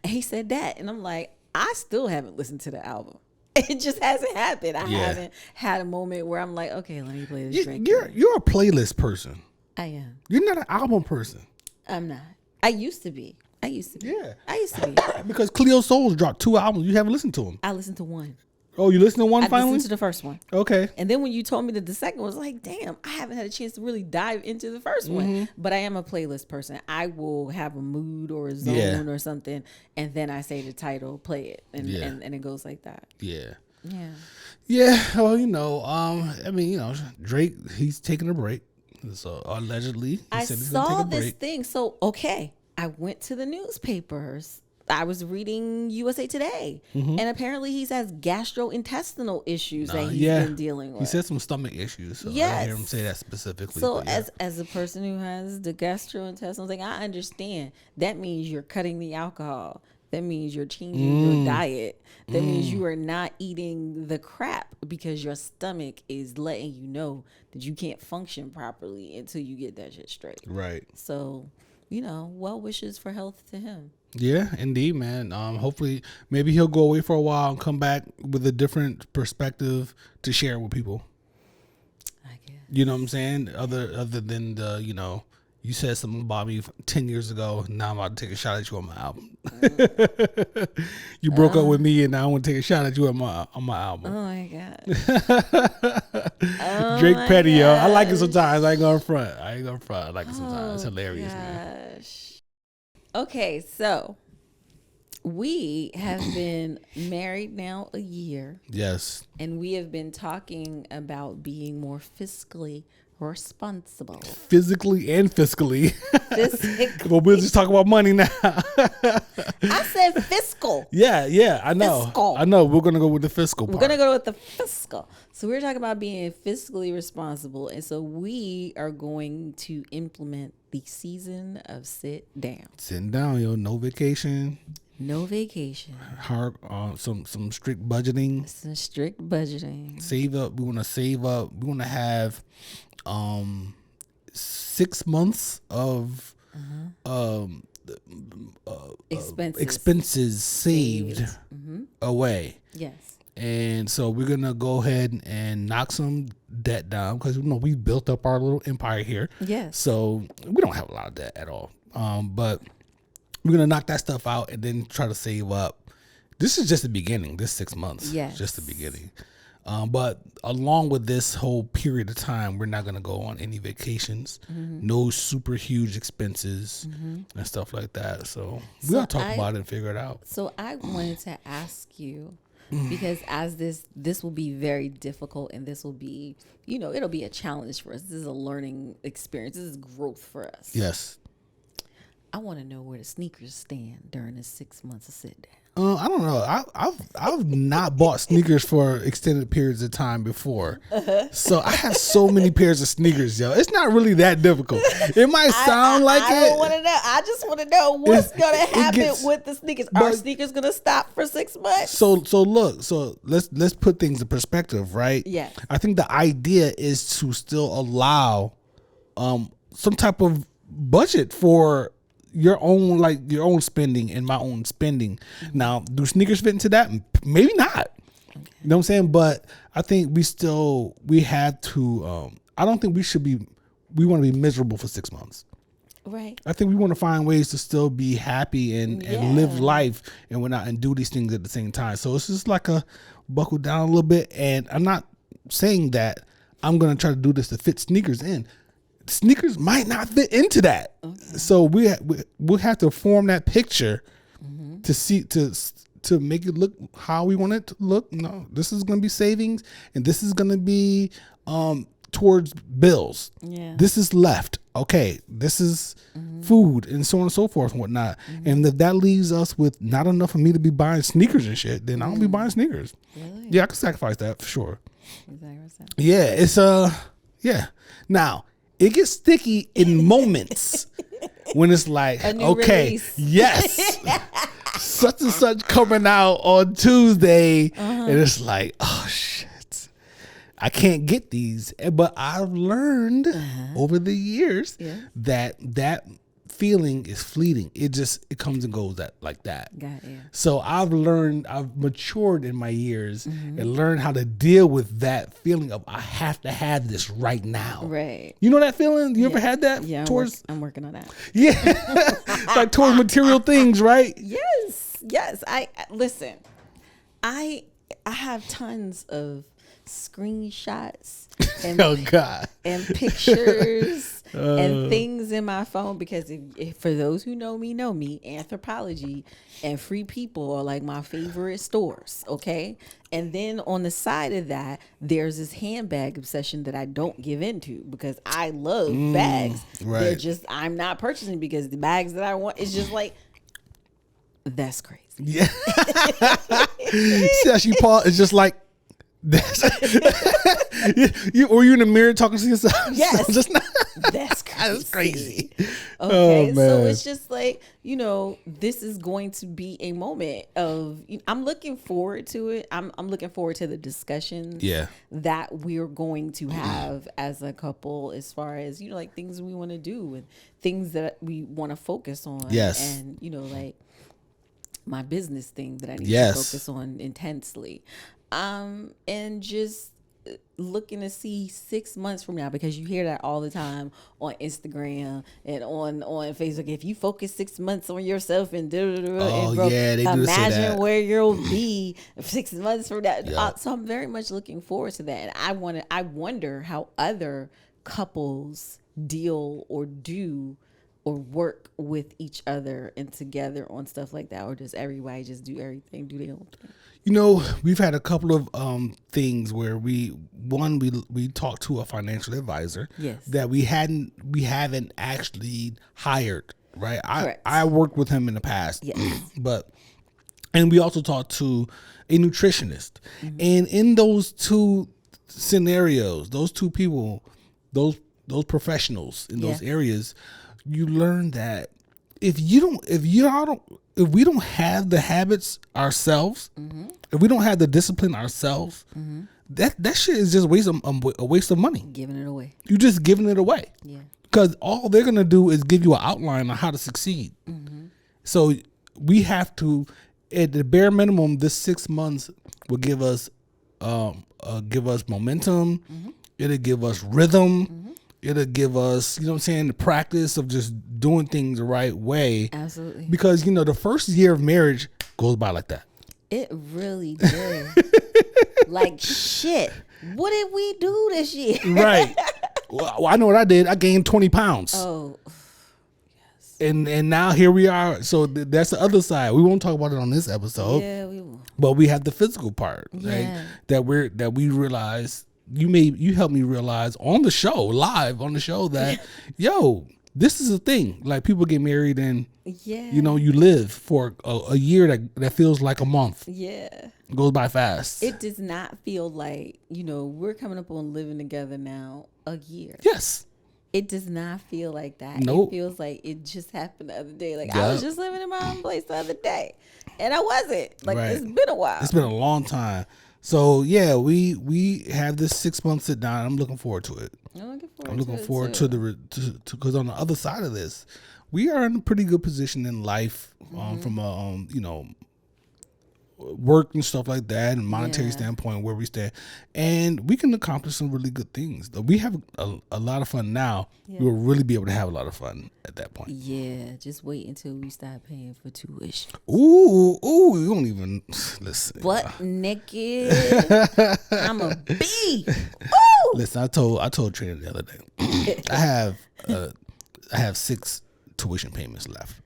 he said that, and I'm like, I still haven't listened to the album. It just hasn't happened. I haven't had a moment where I'm like, okay, let me play this drink. You're a playlist person. I am. You're not an album person. I'm not. I used to be. Yeah. I used to be. Because Cleo Souls dropped 2 albums. You haven't listened to them. I listened to one. Oh, you listened to one finally? I listened to the first one. Okay. And then when you told me that the second was like, damn, I haven't had a chance to really dive into the first one. But I am a playlist person. I will have a mood or a zone or something, and then I say the title, play it, and it goes like that. Yeah. Yeah. Yeah. Well, Drake, he's taking a break. So allegedly, I saw this thing. So, okay. I went to the newspapers. I was reading USA Today, and apparently he has gastrointestinal issues that he's been dealing with. He said some stomach issues. So I didn't hear him say that specifically. So as a person who has the gastrointestinal thing, I understand that means you're cutting the alcohol. That means you're changing your diet. That means you are not eating the crap because your stomach is letting you know that you can't function properly until you get that shit straight. Right. So, well wishes for health to him. Yeah, indeed, man. Hopefully, maybe he'll go away for a while and come back with a different perspective to share with people. I guess. You know what I'm saying? Other than the, you said something about me 10 years ago. Now I'm about to take a shot at you on my album. You broke up with me, and now I want to take a shot at you on my album. Oh my god. Drake Petty, yo. I like it sometimes. I ain't gonna front. I like it sometimes. It's hilarious, man. Okay, so we have been married now a year. Yes. And we have been talking about being more fiscally responsible. Physically and fiscally. Well, we'll just talk about money now. I said fiscal. Yeah, I know. Fiscal. I know. We're going to go with the fiscal part. We're going to go with the fiscal. So we're talking about being fiscally responsible. And so we are going to implement the season of sit down. Sitting down, no vacation. No vacation. Hard, some strict budgeting. Some strict budgeting. Save up. We want to save up. We want to have 6 months of expenses saved away. Yes. And so we're gonna go ahead and knock some debt down because we built up our little empire here. Yes. So we don't have a lot of debt at all. But we're gonna knock that stuff out and then try to save up. This is just the beginning. This 6 months. Yes. Just the beginning. But along with this whole period of time, we're not gonna go on any vacations, no super huge expenses and stuff like that. So we gotta talk about it and figure it out. So I wanted to ask you, because as this will be very difficult, and this will be, it'll be a challenge for us. This is a learning experience. This is growth for us. Yes. I want to know where the sneakers stand during the 6 months of sit down. I don't know. I've not bought sneakers for extended periods of time before, so I have so many pairs of sneakers, yo. It's not really that difficult. It might sound like it. I don't want to know. I just want to know what's gonna happen with the sneakers. Are sneakers gonna stop for 6 months? So look. So let's put things in perspective, right? Yeah. I think the idea is to still allow some type of budget for your own spending and my own spending. Now, do sneakers fit into that? Maybe not. Okay. You know what I'm saying? But I think we have to, I don't think we want to be miserable for 6 months. Right. I think we want to find ways to still be happy and live life and whatnot and do these things at the same time. So it's just like a buckle down a little bit. And I'm not saying that I'm going to try to do this to fit sneakers in. Sneakers might not fit into that. Okay. So we'll have to form that picture to see to make it look how we want it to look. No, this is going to be savings, and this is going to be towards bills. Yeah. This is left. Okay, this is food and so on and so forth and whatnot. And if that leaves us with not enough for me to be buying sneakers and shit, then I don't be buying sneakers. Really? Yeah, I can sacrifice that for sure. Yeah, it's yeah. Now, it gets sticky in moments when it's like, okay, release. Yes, such and such coming out on Tuesday, and it's like, oh shit, I can't get these. But I've learned over the years that feeling is fleeting. It comes and goes like that. Got you. So I've matured in my years and learned how to deal with that feeling of I have to have this right now. Right. You know that feeling? You ever had that? Yeah, I'm working on that. Yeah. Like towards material things, right? Yes. Listen. I have tons of screenshots and and pictures and things in my phone, because if for those who know me, Anthropologie and Free People are like my favorite stores. Okay. And then on the side of that, there's this handbag obsession that I don't give into because I love bags. Right. They're just, I'm not purchasing because the bags that I want is just like, that's crazy. Yeah. See how she paused? It's just like, or you in the mirror talking to yourself? Yes. That's crazy. Okay, so it's just like, this is going to be a moment of, I'm looking forward to it. I'm looking forward to the discussions that we're going to have as a couple, as far as, like things we want to do and things that we want to focus on. Yes. And, like my business thing that I need to focus on intensely. And just looking to see 6 months from now, because you hear that all the time on Instagram and on Facebook. If you focus 6 months on yourself and imagine where you'll be 6 months from now. Yeah. So I'm very much looking forward to that. And I wonder how other couples deal or do or work with each other and together on stuff like that, or does everybody just do everything, do their own thing? We've had a couple of things where we talked to a financial advisor that we haven't actually hired, right? I worked with him in the past, and we also talked to a nutritionist, and in those two scenarios, those two people, those professionals in those areas, you learn that if we don't have the habits ourselves, if we don't have the discipline ourselves, that shit is just a waste of money. Giving it away. You're just giving it away. Yeah. because all they're gonna do is give you an outline on how to succeed. So we have to, at the bare minimum, this 6 months will give us momentum. It'll give us rhythm. It'll give us, you know what I'm saying, the practice of just doing things the right way. Absolutely. Because, you know, the first year of marriage goes by like that. It really did. Like, shit, what did we do this year? Right. Well, I know what I did. I gained 20 pounds. Oh, And now here we are. So that's the other side. We won't talk about it on this episode. yeah, we will. But we have the physical part, Yeah. right? That we realize. You helped me realize on the show, live on the show, that yo, this is a thing. Like, people get married and you know, you live for a year that feels like a month. Yeah. It goes by fast. It does not feel like, you know, we're coming up on living together now a year. Yes. It does not feel like that. Nope. It feels like it just happened the other day. Like, I was just living in my own place the other day, and I wasn't. Like, Right. it's been a while. It's been a long time. So yeah, we have this 6 month sit down. I'm looking forward to it. I'm looking forward to because on the other side of this, we are in a pretty good position in life from a you know, work and stuff like that, and monetary standpoint where we stand, and we can accomplish some really good things. We have a lot of fun now. We'll really be able to have a lot of fun at that point. Yeah, just wait until we start paying for tuition. Ooh, you don't even listen. Butt naked. I'm a bee. Ooh. Listen, I told Trina the other day. I have 6 tuition payments left,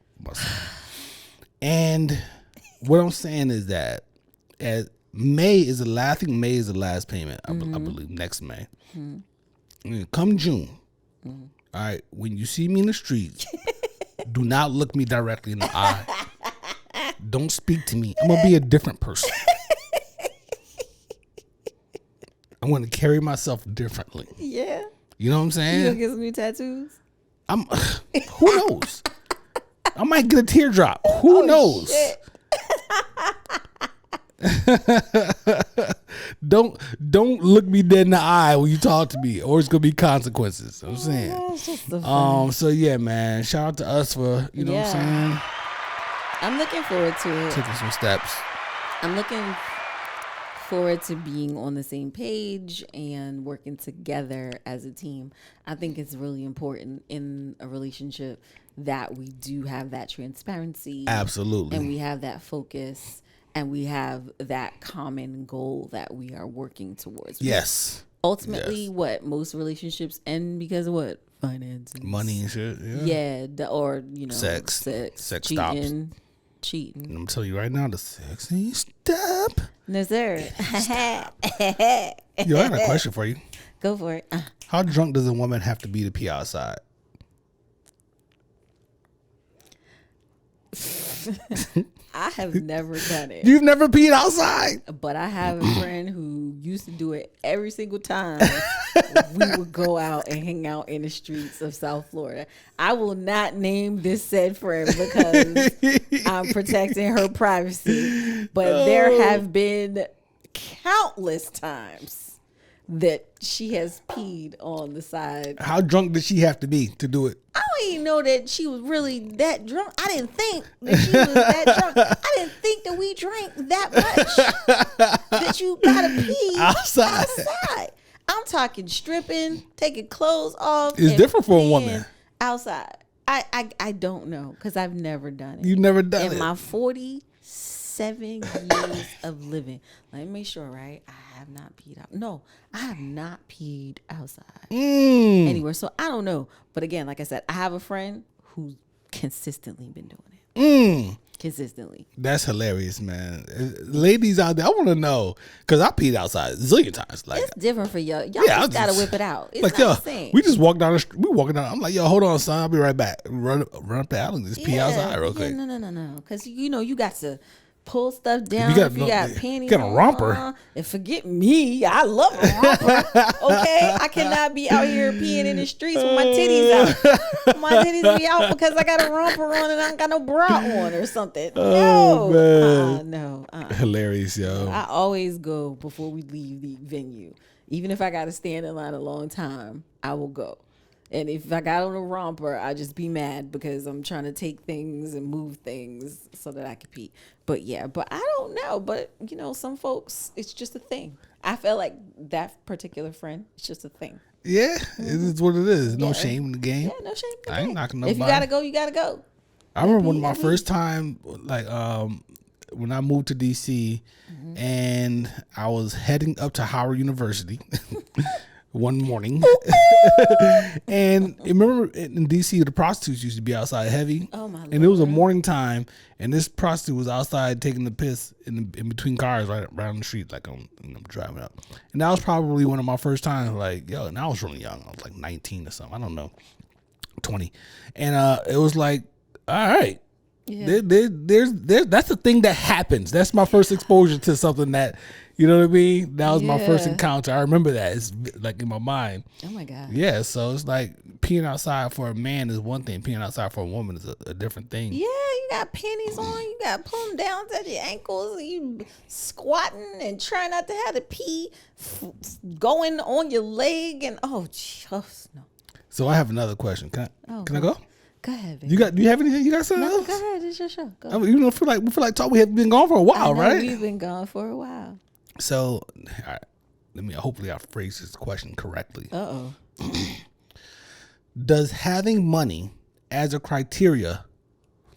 and what I'm saying is that as May is the last. I think May is the last payment. I believe next May. Come June. All right, when you see me in the streets, do not look me directly in the eye. Don't speak to me. I'm gonna be a different person. I'm gonna carry myself differently. Yeah. You know what I'm saying? You gonna get some new tattoos? Who knows? I might get a teardrop. Who knows? Shit. Don't look me dead in the eye when you talk to me, or it's gonna be consequences. I'm saying. It's just so funny. So yeah, man. Shout out to us for you know what I'm saying. I'm looking forward to it. Taking some steps. I'm looking forward to being on the same page and working together as a team. I think it's really important in a relationship that we do have that transparency. Absolutely. And we have that focus, and we have that common goal that we are working towards. Yes. Ultimately, what most relationships end because of what? Finances. Money and shit. Yeah. Or, you know, Sex cheating. And I'm telling you right now, the sex ain't stop. No, sir. Yo, I got a question for you. Go for it. How drunk does a woman have to be to pee outside? I have never done it. You've never peed outside? But I have a friend who used to do it every single time we would go out and hang out in the streets of South Florida. I will not name this said friend because I'm protecting her privacy. But there have been countless times that she has peed on the side. How drunk did she have to be to do it? I don't even know that she was really that drunk. I didn't think that she was that drunk. I didn't think that we drank that much that you gotta pee outside. I'm talking stripping, taking clothes off. It's different for a woman. Outside. I don't know because I've never done it. You've never done it. In my 47 years of living. Let me make sure, right? I have not peed out. No, I have not peed outside anywhere. So I don't know. But again, like I said, I have a friend who's consistently been doing it. Consistently. That's hilarious, man. Ladies out there, I want to know because I peed outside a zillion times. Like, it's different for y'all. Y'all just gotta whip it out. It's like, not the same. We just walk down the street. We walking down. I'm like, yo, hold on, son. I'll be right back. Run up the alley and just pee outside real quick. No. Because you know you got to pull stuff down. You got panties. You got a romper. And forget me, I love a romper. Okay, I cannot be out here peeing in the streets with my titties out. My titties be out because I got a romper on and I don't got no bra on or something. No. Hilarious, yo. I always go before we leave the venue. Even if I got to stand in line a long time, I will go. And if I got on a romper, I just be mad because I'm trying to take things and move things so that I can pee. But yeah, but I don't know. But you know, some folks, it's just a thing. I feel like that particular friend, it's just a thing. Yeah, it is what it is. No Yeah. shame in the game. Yeah, no shame. In the I ain't game. knocking nobody. If you gotta go, you gotta go. I remember one of my first time, like when I moved to DC, and I was heading up to Howard University one morning, and remember in DC the prostitutes used to be outside heavy. Oh my And it was a morning time, and this prostitute was outside taking the piss in between cars right around the street, like I'm driving up. And that was probably one of my first times, like, yo, and I was really young. I was like 19 or something. I don't know, 20. And it was like, all right. Yeah. There's that's the thing that happens. That's my first exposure to something that, you know what I mean? That was my first encounter. I remember that. It's like in my mind. Oh my God. Yeah, so it's like peeing outside for a man is one thing. Peeing outside for a woman is a different thing. Yeah, you got panties on. You got pull them down to your ankles. And you squatting and trying not to have to pee going on your leg. And oh, just no. So I have another question. Can I go? Go ahead, baby. Do you have anything? You got something else? Go ahead. It's your show. Go. I mean, you know, we feel like we have been gone for a while, right? We've been gone for a while. So, all right, hopefully I phrase this question correctly. Uh-oh. Does having money as a criteria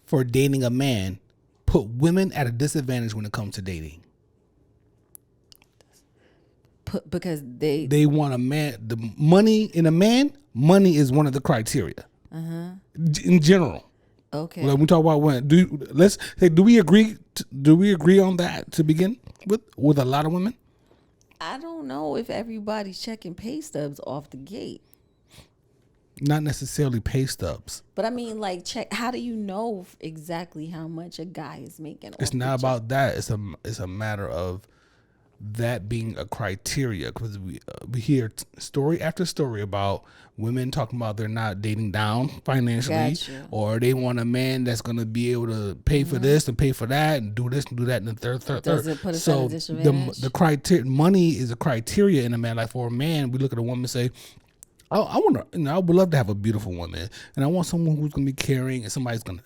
for dating a man put women at a disadvantage when it comes to dating? Because they want a man, the money in a man, money is one of the criteria. In general. Okay. When we talk about women, do we agree on that to begin with a lot of women? I don't know if everybody's checking pay stubs off the gate. Not necessarily pay stubs. But I mean, like, check. How do you know exactly how much a guy is making? It's not about that. It's a matter of that being a criteria, because we hear story after story about women talking about they're not dating down financially, or they want a man that's going to be able to pay for this and pay for that and do this and do that and the third. Does it put us at a disadvantage? the criteria, money is a criteria in a man. Like for a man, we look at a woman and say, oh, I would love to have a beautiful woman, and I want someone who's gonna be caring, and somebody's gonna,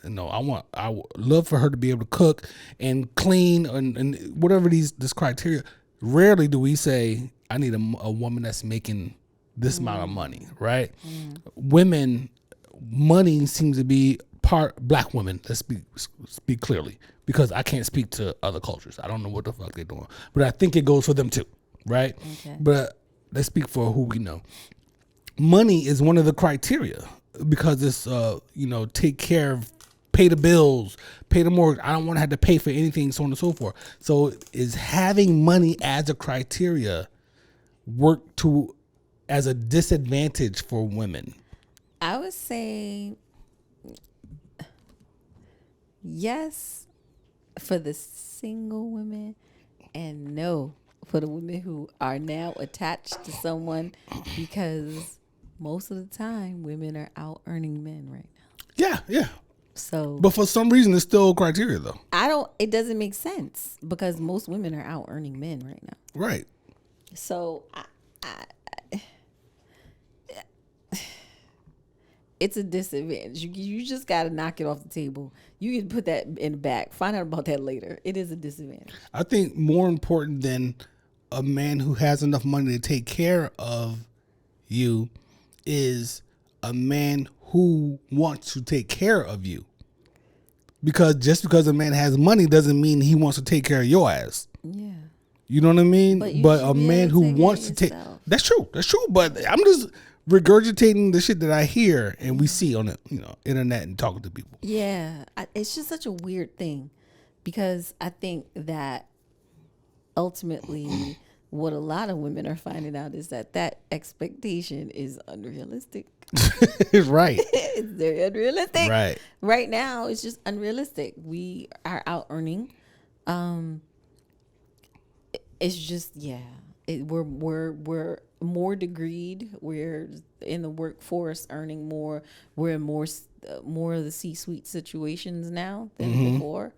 I would love for her to be able to cook and clean and whatever this criteria. Rarely do we say, I need a woman that's making this amount of money, right? Women, money seems to be black women. Let's speak clearly, because I can't speak to other cultures. I don't know what the fuck they're doing, but I think it goes for them too, right? Okay. But let's speak for who we know. Money is one of the criteria, because it's, take care of, pay the bills, pay the mortgage. I don't want to have to pay for anything, so on and so forth. So is having money as a criteria work as a disadvantage for women? I would say yes for the single women, and no for the women who are now attached to someone, because most of the time women are out earning men right now. Yeah. So, but for some reason, it's still criteria though. It doesn't make sense, because most women are out earning men right now. Right. So it's a disadvantage. You just got to knock it off the table. You can put that in the back. Find out about that later. It is a disadvantage. I think more important than a man who has enough money to take care of you is a man who wants to take care of you. Because just because a man has money doesn't mean he wants to take care of your ass. Yeah. You know what I mean? But a man who wants to take, that's true. But I'm just regurgitating the shit that I hear and we see on the internet and talking to people. Yeah, it's just such a weird thing, because I think that ultimately what a lot of women are finding out is that expectation is unrealistic. Right. It's very unrealistic. Right. Right now, it's just unrealistic. We are out earning. It's just, we're more degreed. We're in the workforce earning more. We're in more of the C-suite situations now than before.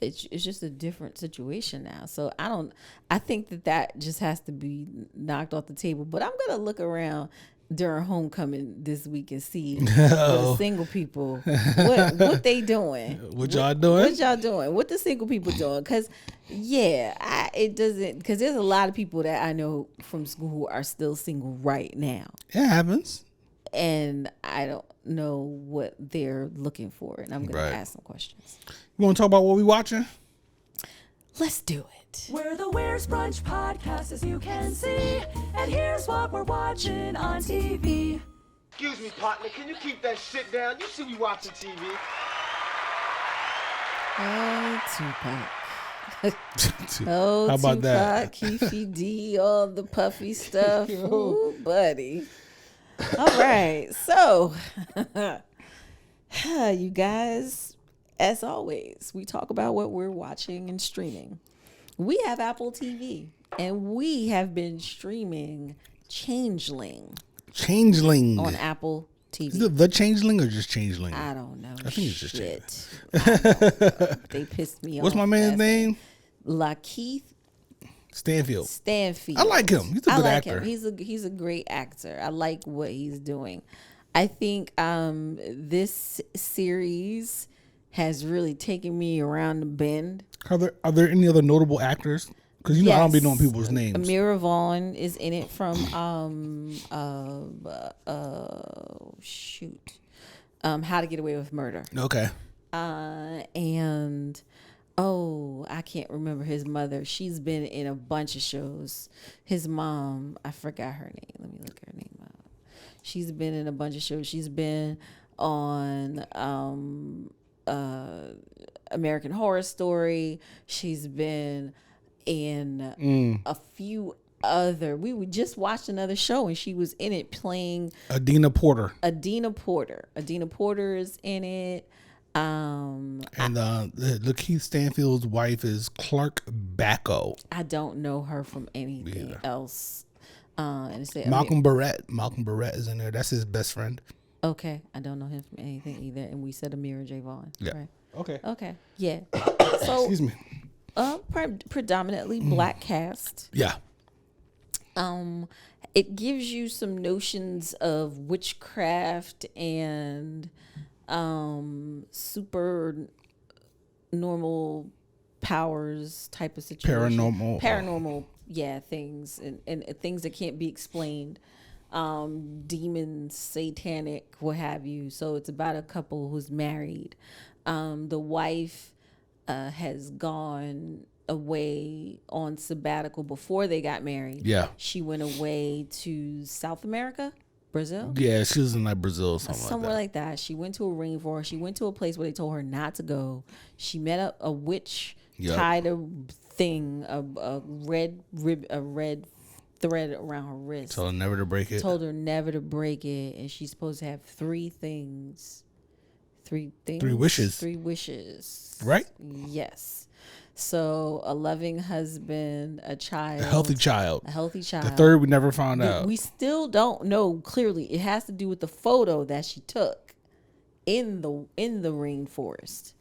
It's just a different situation now. So I think that just has to be knocked off the table. But I'm gonna look around. during homecoming this week and see the single people what they doing. What y'all doing? What y'all doing? What the single people doing? Because it doesn't. Because there's a lot of people that I know from school who are still single right now. It happens. And I don't know what they're looking for, and I'm going to ask some questions. You want to talk about what we watching? Let's do it. We're the Where's Brunch podcast, as you can see, and here's what we're watching on TV. Excuse me, partner, can you keep that shit down? You see me watching TV. Oh, Tupac. How about Tupac, that? Keefy D, all the puffy stuff. Ooh, buddy. All right, so you guys, as always, we talk about what we're watching and streaming. We have Apple TV, and we have been streaming Changeling on Apple TV. Is it the Changeling or just Changeling? I don't know. I think it's just Changeling. They pissed me off. What's my man's name? Lakeith Stanfield. Stanfield. I like him. He's a good actor. He's a great actor. I like what he's doing. I think this series has really taken me around the bend. Are there any other notable actors? Because I don't be knowing people's names. Amira Vaughn is in it from How to Get Away with Murder. Okay. And I can't remember his mother. She's been in a bunch of shows. His mom, I forgot her name. Let me look her name up. She's been in a bunch of shows. She's been on American Horror Story. She's been in a few other. We just watched another show and she was in it playing Adina Porter. Adina Porter is in it. And Lakeith Stanfield's wife is Clark Bacco. I don't know her from anything else. And it's Malcolm Barrett. Malcolm Barrett is in there. That's his best friend. Okay, I don't know him from anything either. And we said Amira J. Vaughn. Yeah. Right? Okay. Okay. Yeah. So Excuse me. Predominantly black cast. Yeah. It gives you some notions of witchcraft and super normal powers type of situation. Paranormal, things and things that can't be explained. Demons, satanic, what have you. So it's about a couple who's married. The wife has gone away on sabbatical before they got married. Yeah. She went away to South America, Brazil. Yeah, she was in like Brazil or somewhere like that. She went to a rainforest. She went to a place where they told her not to go. She met a witch, tied a thing, a red thread around her wrist. Told her never to break it. And she's supposed to have three things. Three wishes. Right? Yes. So a loving husband, a child. A healthy child. The third we never found out. We still don't know clearly. It has to do with the photo that she took in the rainforest.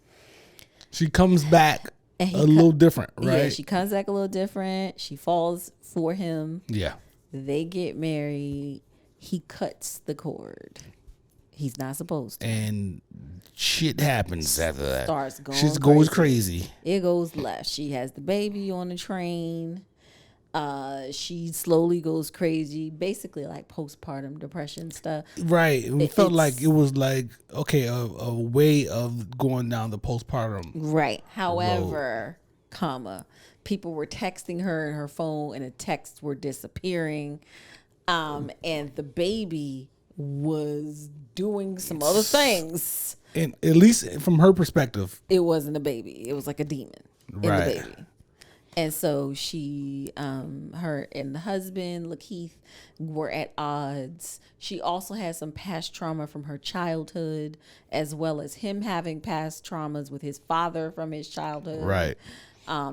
She comes back a little different, right? Yeah, she comes back a little different. She falls for him. Yeah. They get married. He cuts the cord. He's not supposed to. And shit happens after that. Starts going Shit goes crazy. It goes left. She has the baby on the train. She slowly goes crazy. Basically like postpartum depression stuff. Right. It felt like it was like, okay, a way of going down the postpartum. Right. However, people were texting her and her phone and the texts were disappearing. And the baby was doing some other things. And at least from her perspective, it wasn't a baby. It was like a demon in the baby. And so she, her and the husband, Lakeith, were at odds. She also had some past trauma from her childhood, as well as him having past traumas with his father from his childhood. Right.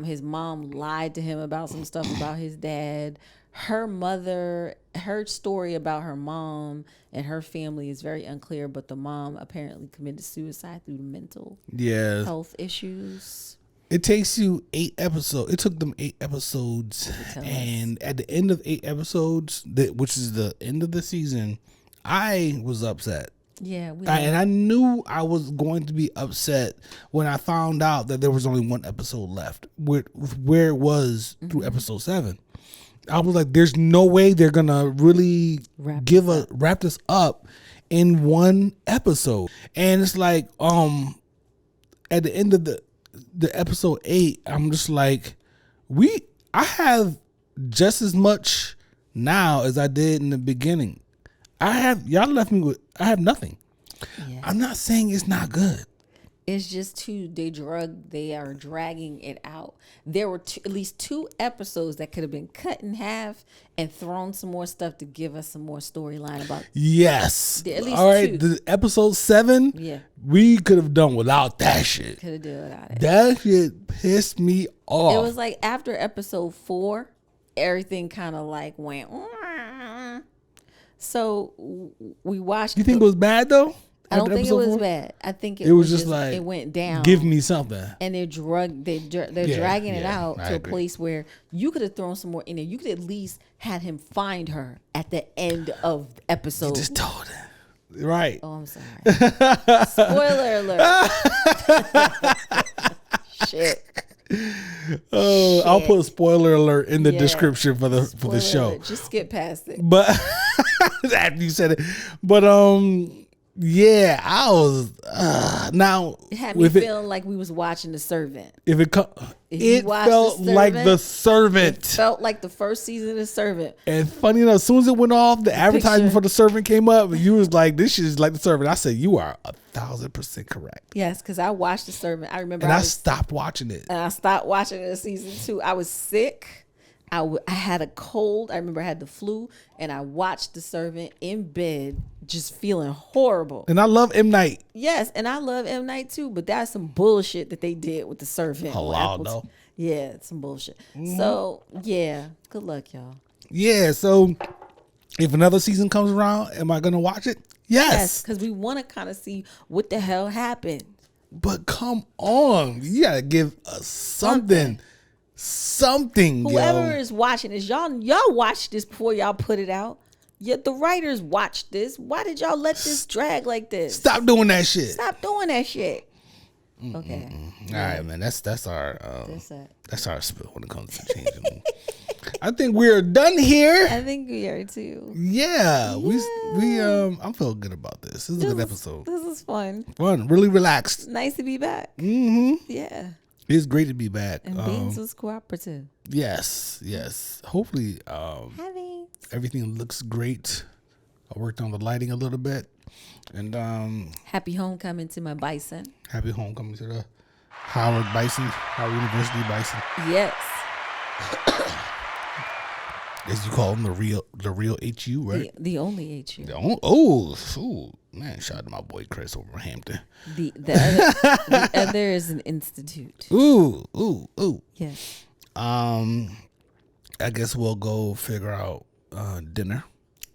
His mom lied to him about some stuff about his dad. Her mother, her story about her mom and her family is very unclear, but the mom apparently committed suicide through mental health issues. It takes you 8 episodes. It took them 8 episodes, and at the end of 8 episodes, which is the end of the season, I was upset. Yeah, And I knew I was going to be upset when I found out that there was only 1 episode left, where it was through episode 7. I was like, "There's no way they're gonna really wrap this up in 1 episode." And it's like, at the end of the episode 8, I'm just like, I have just as much now as I did in the beginning. Y'all left me with, I have nothing. Yeah. I'm not saying it's not good. It's just they are dragging it out. There were at least 2 episodes that could have been cut in half and thrown some more stuff to give us some more storyline about. Yes. At least all right. 2. The episode 7. Yeah. We could have done without that shit. Could have done without it. That shit pissed me off. It was like after episode 4, everything kind of like went. So we watched. You think it was bad though? I don't think it was 4? bad. I think it was just like, it went down. Give me something. And they're dragging it out to a agree. place where you could have thrown some more in there. You could at least had him find her at the end of the episode. You just told him. Right. Oh, I'm sorry. Spoiler alert. Shit. Oh, I'll put a spoiler alert in the description for the show. Alert. Just skip past it. But after you said it, but yeah, I was now It had me feeling like we was watching The Servant. It felt like The Servant. It felt like the first season of The Servant. And funny enough, as soon as it went off, the advertisement for The Servant came up, and you was like, "This shit is like The Servant." I said, "You are 1,000% correct." Yes, because I watched The Servant. I remember, and I stopped watching it. And I stopped watching it in season 2. I was sick. I had a cold. I remember I had the flu, and I watched The Servant in bed, just feeling horrible. And I love M. Night. Yes, and I love M. Night too, but that's some bullshit that they did with The Servant. Halal, though. Yeah, it's some bullshit. So, yeah, good luck, y'all. Yeah, so if another season comes around, am I going to watch it? Yes. Because we want to kind of see what the hell happened. But come on. You got to give us something. Whoever is watching this, y'all watch this before y'all put it out. Yet the writers watched this. Why did y'all let this drag like this? Stop doing that shit. Stop doing that shit. Okay. All right, man. That's our spill when it comes to Changeling. I think we're done here. I think we are too. Yeah. We I'm feeling good about this. This is a good episode. This is fun. Really relaxed. Nice to be back. Mm-hmm. Yeah. It's great to be back. And Beans was cooperative. Yes. Hopefully everything looks great. I worked on the lighting a little bit. And happy homecoming to my bison. Happy homecoming to the Howard University Bison. Yes. As you call them, the real HU, right? The only HU. Man, shout out to my boy Chris over Hampton. The other is an institute. Ooh. Yes. I guess we'll go figure out dinner.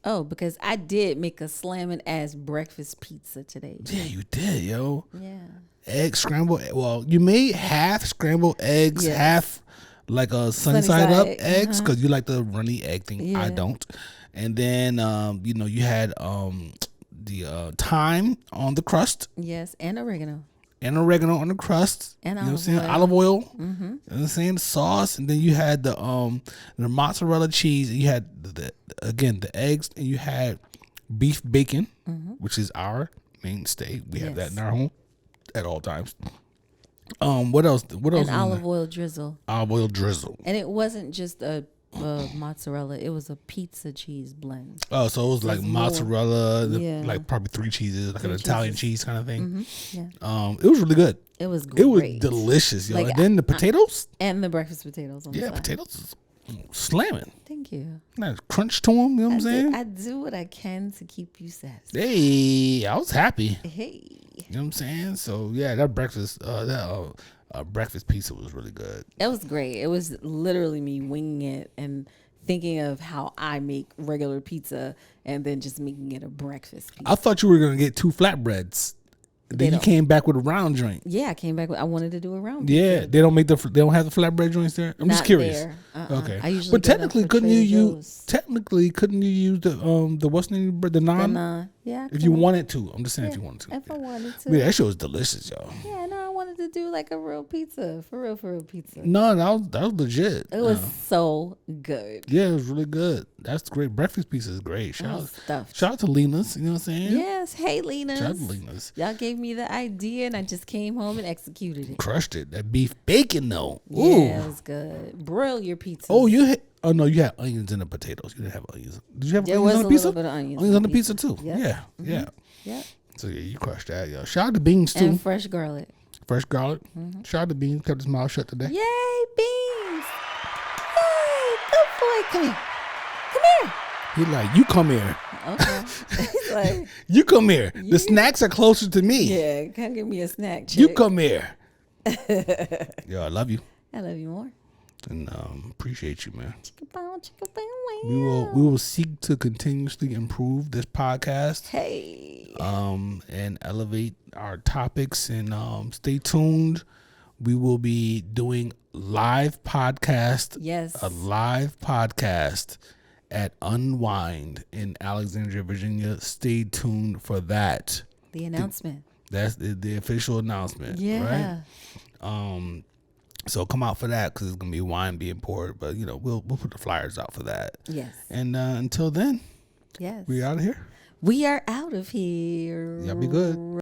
Oh, because I did make a slamming ass breakfast pizza today. Yeah, you did, yo. Yeah. Egg scrambled. Well, you made half scrambled eggs, half like a sunny side up eggs, because you like the runny egg thing. Yeah. I don't. And then you had the thyme on the crust. Yes, and oregano. And oregano on the crust. And olive oil. Mm-hmm. You know what I'm saying? Sauce. And then you had the mozzarella cheese. And you had the eggs. And you had beef bacon, which is our mainstay. We have that in our home at all times. What else? And olive oil drizzle. Olive oil drizzle. And it wasn't just a mozzarella. It was a pizza cheese blend. Oh, so it was like mozzarella, like probably 3 cheeses, like an Italian cheese kind of thing. Yeah. It was really good. It was great. It was delicious, yo. Like, and then the potatoes. And the breakfast potatoes on the side. Potatoes slamming. Thank you. Nice crunch to them, you know what I'm saying? I do what I can to keep you satisfied. Hey, I was happy. Hey. You know what I'm saying? So, yeah, that breakfast pizza was really good. It was great. It was literally me winging it and thinking of how I make regular pizza and then just making it a breakfast pizza. I thought you were going to get 2 flatbreads Then you don't- came back with a round joint. Yeah, I came back. I wanted to do a round. Yeah, pizza. they don't have the flatbread joints there. I'm just Not curious. there. Okay, I usually but get them technically, for couldn't you Trader use? Joe's. Technically, couldn't you use the what's the name? The The naan? naan. Yeah. If you could. wanted to, I'm just saying if Yeah, you wanted to. If I wanted to. Yeah, that shit was delicious, y'all. Yeah, no, I wanted to do like a real pizza, for real pizza. No, that was legit. It was so good. Yeah, it was really good. That's great. Breakfast pizza is great. Stuffed. Shout out to Lena's. You know what I'm saying? Yes, hey Lena. Shout out to Lena's. Y'all gave me the idea, and I just came home and executed it. Crushed it. That beef bacon though. Ooh. Yeah, it was good. Broil your pizza. Oh, no, you had onions in the potatoes. You didn't have onions. Did you have There onions was on a the pizza? little bit of onions Onions on on the the pizza pizza. too. Yep. Yeah, yeah. Yep. So yeah, you crushed that, yo. Shout out to beans too. And fresh garlic. Fresh garlic. Shout out to beans. Kept his mouth shut today. Yay, beans! Yay, good boy. Come here. Come here. He like, you come here. Okay. He's like, You come here. The snacks are closer to me. yeah, come give me a snack. Chick. You come here. Yo, I love you. I love you more. And appreciate you, man. Chicka bow, chicka bow, We will seek to continuously improve this podcast. Hey. And elevate our topics and stay tuned. We will be doing live podcast. Yes. A live podcast at Unwind in Alexandria, Virginia. Stay tuned for that. The announcement. That's the official announcement. Yeah. Right? So come out for that because it's gonna be wine being poured. But we'll put the flyers out for that. Yes. And until then, Yes. we out of here. We are out of here. Y'all be good.